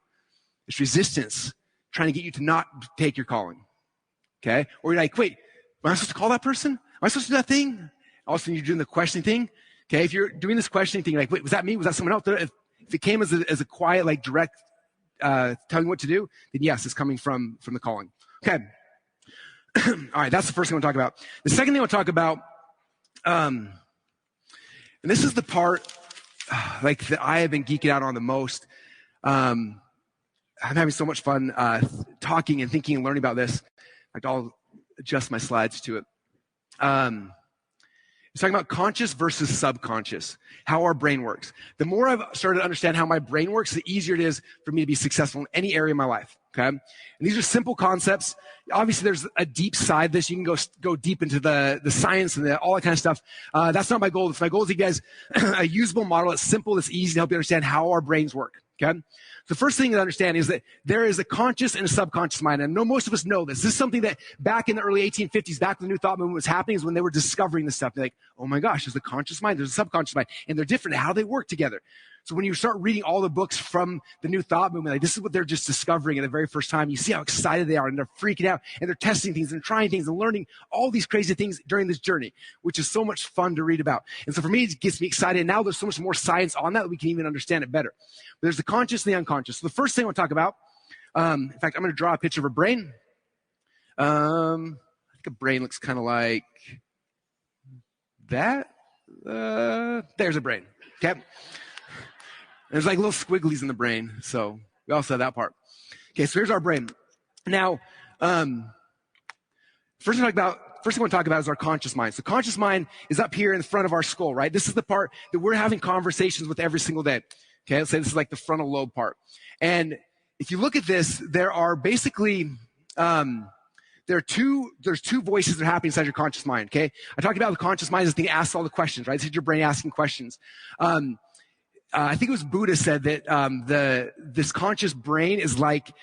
It's resistance trying to get you to not take your calling. Okay? Or you're like, wait, am I supposed to call that person? Am I supposed to do that thing? All of a sudden you're doing the questioning thing. Okay? If you're doing this questioning thing, you're like, wait, was that me? Was that someone else? If it came as a quiet, like direct, telling you what to do, then yes, it's coming from the calling. Okay. All right, that's the first thing I want to talk about. The second thing I want to talk about, and this is the part like that I have been geeking out on the most. I'm having so much fun talking and thinking and learning about this. Like I'll adjust my slides to it. And He's talking about conscious versus subconscious, how our brain works. The more I've started to understand how my brain works, the easier it is for me to be successful in any area of my life. Okay. And these are simple concepts. Obviously, there's a deep side to this. You can go deep into the science and all that kind of stuff. That's not my goal. My goal is to give you guys a usable model that's simple, that's easy to help you understand how our brains work. Okay. The first thing to understand is that there is a conscious and a subconscious mind. And I know most of us know this. This is something that back in the early 1850s, back when the New Thought movement was happening, is when they were discovering this stuff. They're like, oh my gosh, there's a conscious mind, there's a subconscious mind, and they're different, how they work together. So when you start reading all the books from the New Thought movement, like this is what they're just discovering at the very first time. You see how excited they are, and they're freaking out, and they're testing things and trying things and learning all these crazy things during this journey, which is so much fun to read about. And so for me, it gets me excited. And now there's so much more science on that we can even understand it better. But there's the conscious and the unconscious. So the first thing I want to talk about, in fact, I'm going to draw a picture of a brain. I think a brain looks kind of like that. There's a brain. Okay. There's like little squigglies in the brain. So we also have that part. Okay, so here's our brain. Now, first thing I want to talk about is our conscious mind. So conscious mind is up here in the front of our skull, right? This is the part that we're having conversations with every single day. Okay, let's say this is like the frontal lobe part. And if you look at this, there are basically, there's two voices that are happening inside your conscious mind, okay? I talked about the conscious mind as the thing that asks all the questions, right? This is your brain asking questions. I think it was Buddha said that this conscious brain is like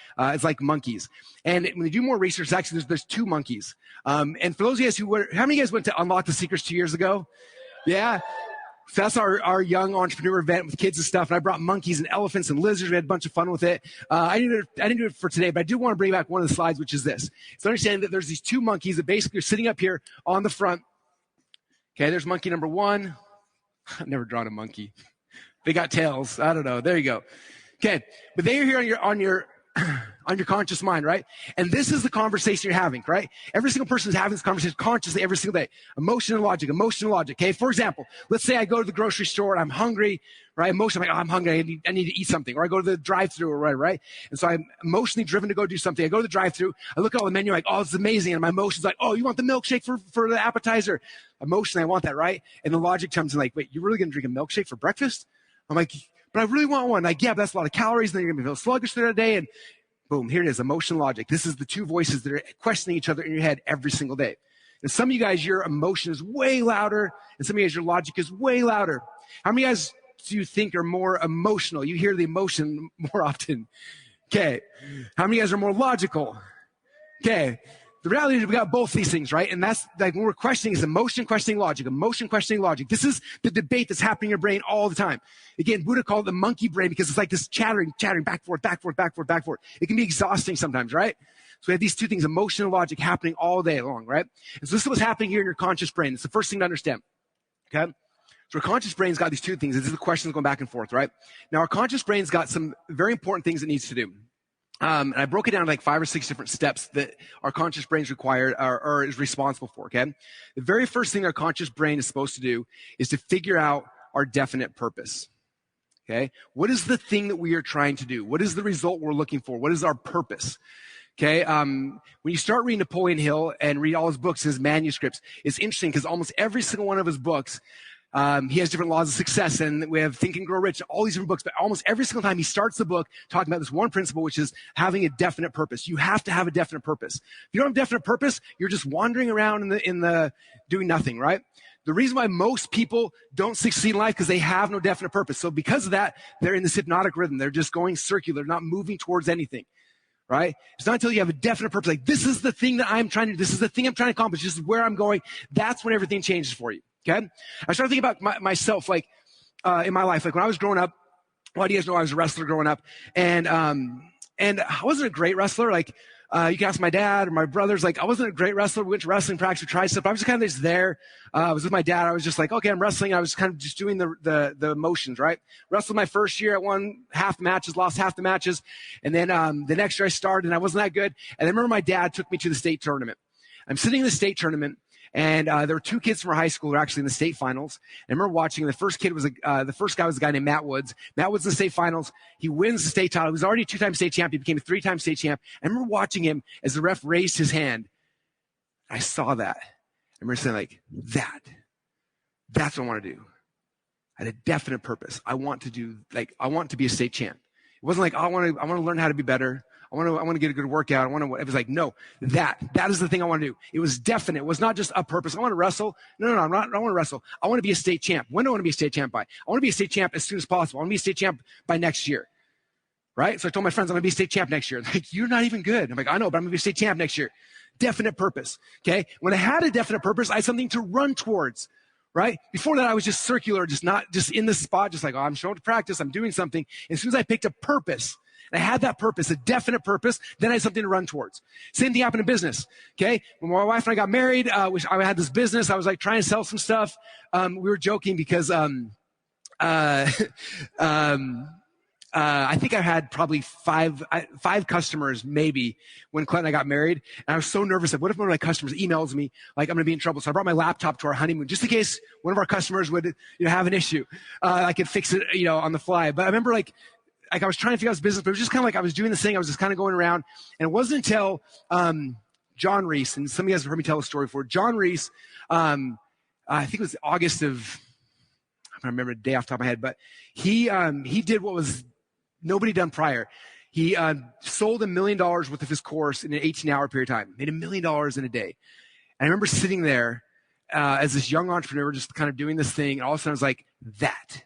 monkeys. And when they do more research, actually there's two monkeys. And for those of you guys how many of you guys went to Unlock the Secrets 2 years ago? Yeah. So that's our young entrepreneur event with kids and stuff. And I brought monkeys and elephants and lizards. We had a bunch of fun with it. I didn't do it for today, but I do want to bring back one of the slides, which is this. So understand that there's these two monkeys that basically are sitting up here on the front. Okay, there's monkey number one. I've never drawn a monkey. They got tails. I don't know. There you go. Okay. But they are here on your conscious mind, right? And this is the conversation you're having, right? Every single person is having this conversation consciously every single day. Emotion and logic. Okay. For example, let's say I go to the grocery store and I'm hungry, right? Emotionally, I'm like, oh, I'm hungry. I need to eat something. Or I go to the drive-thru or whatever, right? And so I'm emotionally driven to go do something. I go to the drive-thru. I look at all the menu like, oh, it's amazing. And my emotion's like, oh, you want the milkshake for the appetizer? Emotionally, I want that, right? And the logic comes in like, wait, you're really going to drink a milkshake for breakfast? I'm like, but I really want one. Like, yeah, but that's a lot of calories. And then you're going to feel sluggish throughout the day. And boom, here it is, emotion, logic. This is the two voices that are questioning each other in your head every single day. And some of you guys, your emotion is way louder. And some of you guys, your logic is way louder. How many guys do you think are more emotional? You hear the emotion more often. Okay. How many guys are more logical? Okay. The reality is we got both these things, right? And that's like when we're questioning is emotion questioning logic, emotion questioning logic. This is the debate that's happening in your brain all the time. Again, Buddha called it the monkey brain because it's like this chattering, back, forth. It can be exhausting sometimes, right? So we have these two things, emotion and logic, happening all day long, right? And so this is what's happening here in your conscious brain. It's the first thing to understand, okay? So our conscious brain's got these two things. This is the questions going back and forth, right? Now our conscious brain's got some very important things it needs to do. And I broke it down to like 5 or 6 different steps that our conscious brain is required or is responsible for, okay? The very first thing our conscious brain is supposed to do is to figure out our definite purpose, okay? What is the thing that we are trying to do? What is the result we're looking for? What is our purpose? Okay, when you start reading Napoleon Hill and read all his books, his manuscripts, it's interesting because almost every single one of his books, he has different laws of success, and we have Think and Grow Rich, all these different books, but almost every single time he starts the book talking about this one principle, which is having a definite purpose. You have to have a definite purpose. If you don't have a definite purpose, you're just wandering around in the doing nothing, right? The reason why most people don't succeed in life because they have no definite purpose. So because of that, they're in this hypnotic rhythm. They're just going circular, not moving towards anything. Right? It's not until you have a definite purpose, like this is the thing that I'm trying to do, this is the thing I'm trying to accomplish, this is where I'm going. That's when everything changes for you. Okay? I started thinking about myself, like, in my life, like when I was growing up, a lot of you guys know I was a wrestler growing up, and I wasn't a great wrestler. Like, you can ask my dad or my brothers, like, I wasn't a great wrestler. We went to wrestling practice, we tried stuff. I was just kind of just there. I was with my dad. I was just like, okay, I'm wrestling. I was kind of just doing the motions, right? Wrestled my first year. I won half the matches, lost half the matches. And then, the next year I started and I wasn't that good. And I remember my dad took me to the state tournament. I'm sitting in the state tournament. And there were 2 kids from our high school who were actually in the state finals. And I remember watching. The first guy was a guy named Matt Woods. Matt Woods in the state finals. He wins the state title. He was already a 2-time state champ. He became a 3-time state champ. I remember watching him as the ref raised his hand. I saw that. I remember saying like, that That's what I want to do. I had a definite purpose. I want to be a state champ. It wasn't like, I want to learn how to be better. I want to get a good workout. It was like, no, that is the thing I want to do. It was definite. It was not just a purpose. I want to wrestle. No, I don't want to wrestle. I want to be a state champ. When do I want to be a state champ by? I want to be a state champ as soon as possible. I want to be a state champ by next year. Right? So I told my friends, I'm going to be a state champ next year. They're like, you're not even good. I'm like, I know, but I'm going to be a state champ next year. Definite purpose. Okay. When I had a definite purpose, I had something to run towards. Right? Before that, I was just circular, not in this spot, just like, I'm showing up to practice. I'm doing something. And as soon as I picked a purpose, and I had that purpose, a definite purpose, then I had something to run towards. Same thing happened in business. Okay. When my wife and I got married, I had this business. I was like trying to sell some stuff. We were joking because, I think I had probably five customers maybe when Clint and I got married. And I was so nervous. Like, what if one of my customers emails me like I'm going to be in trouble? So I brought my laptop to our honeymoon just in case one of our customers would, have an issue. I could fix it, on the fly. But I remember like I was trying to figure out this business, but it was just kind of like I was doing this thing. I was just kind of going around. And it wasn't until John Reese, and some of you guys have heard me tell a story before. John Reese, I think it was August of, I don't remember the day off the top of my head, but he did what was nobody done prior. He sold $1 million worth of his course in an 18-hour period of time, made $1 million in a day. And I remember sitting there as this young entrepreneur, just kind of doing this thing. And all of a sudden I was like, that's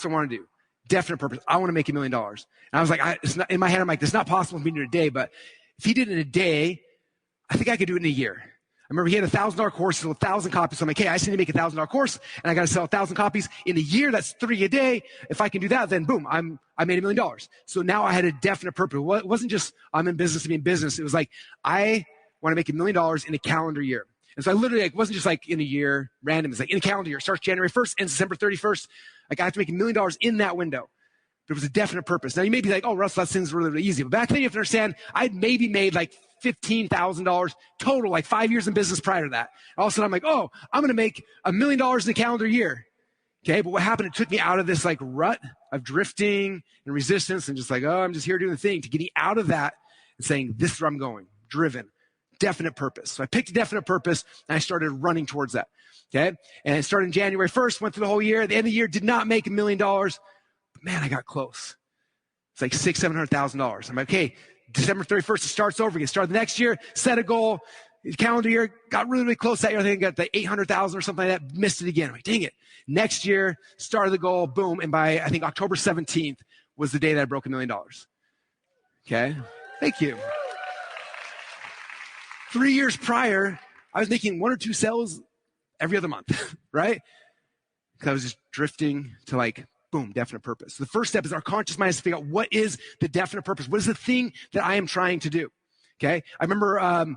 what I want to do. Definite purpose. I want to make $1 million. And I was like, in my head, I'm like, this is not possible for me to do it in a day, but if he did it in a day, I think I could do it in a year. I remember he had $1,000 course, sold 1,000 copies. So I'm like, hey, I just need to make $1,000 course and I got to sell 1,000 copies in a year. That's 3 a day. If I can do that, then boom, I made $1 million. So now I had a definite purpose. It wasn't just I'm in business to be in business. It was like, I want to make $1 million in a calendar year. And so I literally, it wasn't just like in a year, random. It's like in a calendar year. It starts January 1st, ends December 31st. Like I have to make $1 million in that window. But it was a definite purpose. Now you may be like, oh, Russell, that seems really, really easy. But back then you have to understand, I'd maybe made like $15,000 total, like 5 years in business prior to that. All of a sudden I'm like, oh, I'm going to make $1 million in a calendar year. Okay. But what happened? It took me out of this like rut of drifting and resistance and just like, oh, I'm just here doing the thing, to getting out of that and saying, this is where I'm going, driven, definite purpose. So I picked a definite purpose and I started running towards that. Okay. And it started in January 1st, went through the whole year. At the end of the year, did not make $1 million, but man, I got close. It's like $700,000. I'm like, okay, December 31st, it starts over again. Start the next year, set a goal, calendar year, got really, really close that year. I think I got the 800,000 or something like that, missed it again. I'm like, dang it. Next year, started the goal, boom. And by, I think, October 17th was the day that I broke $1 million. Okay. Thank you. 3 years prior, I was making 1 or 2 sales every other month, right? Because I was just drifting to like, boom, definite purpose. So the first step is our conscious mind is to figure out what is the definite purpose. What is the thing that I am trying to do? Okay. I remember,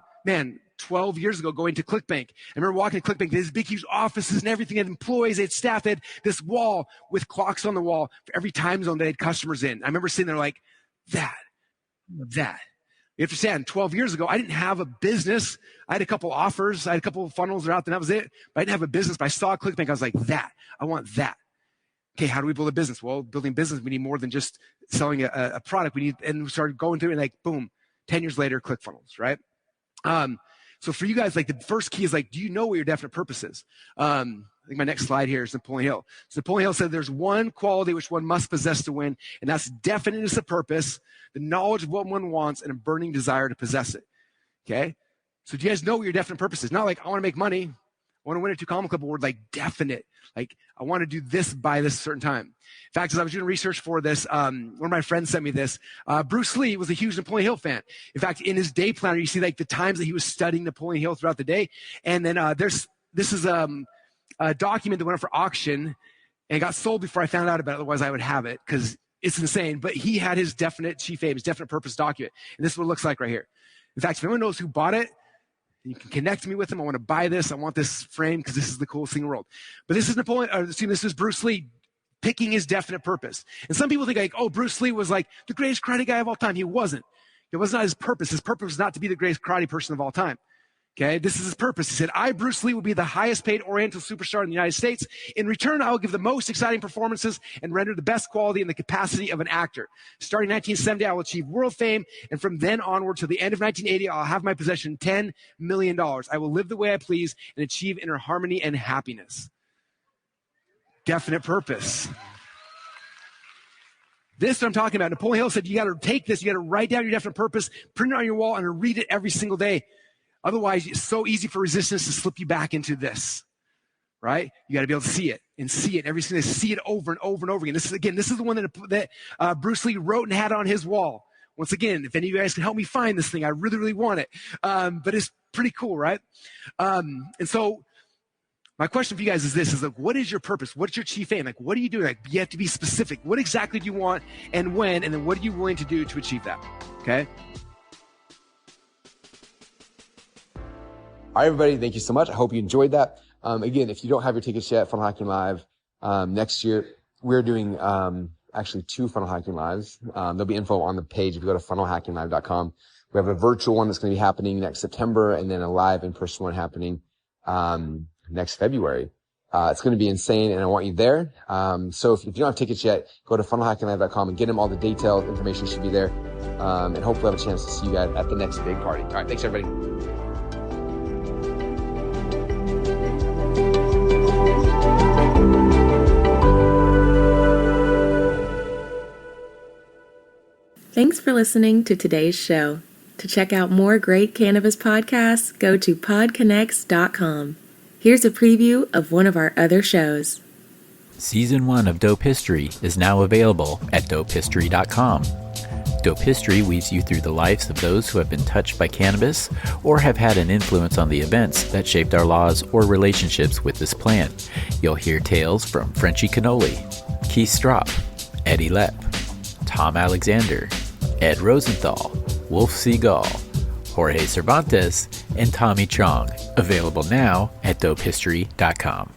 12 years ago going to ClickBank. I remember walking to ClickBank. They had these big, huge offices and everything. They had employees, they had staff, they had this wall with clocks on the wall for every time zone they had customers in. I remember sitting there like, that. You have to understand, 12 years ago, I didn't have a business. I had a couple offers. I had a couple of funnels that were out there. That was it. But I didn't have a business. But I saw ClickBank. I was like, that. I want that. Okay, how do we build a business? Well, building business, we need more than just selling a product. And we started going through it and like, boom, 10 years later, ClickFunnels, right? So for you guys, like the first key is like, do you know what your definite purpose is? I think my next slide here is Napoleon Hill. So Napoleon Hill said there's one quality which one must possess to win, and that's definiteness of purpose, the knowledge of what one wants, and a burning desire to possess it. Okay? So do you guys know what your definite purpose is? Not like, I want to make money. I want to win a 2 Comma Club award, like definite. Like, I want to do this by this certain time. In fact, as I was doing research for this, one of my friends sent me this. Bruce Lee was a huge Napoleon Hill fan. In fact, in his day planner, you see like the times that he was studying Napoleon Hill throughout the day. And then this is a document that went up for auction and got sold before I found out about it. Otherwise, I would have it because it's insane. But he had his definite chief aim, his definite purpose document. And this is what it looks like right here. In fact, if anyone knows who bought it, you can connect me with him. I want to buy this. I want this frame because this is the coolest thing in the world. But this is this is Bruce Lee picking his definite purpose. And some people think like, oh, Bruce Lee was like the greatest karate guy of all time. He wasn't. It was not his purpose. His purpose was not to be the greatest karate person of all time. Okay, this is his purpose. He said, I, Bruce Lee, will be the highest paid Oriental superstar in the United States. In return, I will give the most exciting performances and render the best quality and the capacity of an actor. Starting 1970, I will achieve world fame. And from then onward to the end of 1980, I'll have my possession $10 million. I will live the way I please and achieve inner harmony and happiness. Definite purpose. This is what I'm talking about. Napoleon Hill said, you got to take this, you got to write down your definite purpose, print it on your wall, and read it every single day. Otherwise, it's so easy for resistance to slip you back into this, right? You got to be able to see it every single day, see it over and over and over again. This is the one that Bruce Lee wrote and had on his wall. Once again, if any of you guys can help me find this thing, I really, really want it. But it's pretty cool, right? And so my question for you guys is this, is like, what is your purpose? What's your chief aim? Like, what are you doing? Like, you have to be specific. What exactly do you want and when? And then what are you willing to do to achieve that? Okay? All right, everybody, thank you so much. I hope you enjoyed that. Again, if you don't have your tickets yet, Funnel Hacking Live, next year, we're doing actually 2 Funnel Hacking Lives. There'll be info on the page if you go to funnelhackinglive.com. We have a virtual one that's going to be happening next September, and then a live in-person one happening next February. It's going to be insane, and I want you there. So if you don't have tickets yet, go to funnelhackinglive.com and get them all the detailed information should be there. And hopefully have a chance to see you guys at the next big party. All right, thanks, everybody. Thanks for listening to today's show. To check out more great cannabis podcasts, go to PodConx.com. Here's a preview of one of our other shows. Season 1 of Dope History is now available at dopehistory.com. Dope History weaves you through the lives of those who have been touched by cannabis or have had an influence on the events that shaped our laws or relationships with this plant. You'll hear tales from Frenchie Cannoli, Keith Strop, Eddie Lepp, Tom Alexander, Ed Rosenthal, Wolf Seagal, Jorge Cervantes, and Tommy Chong. Available now at dopehistory.com.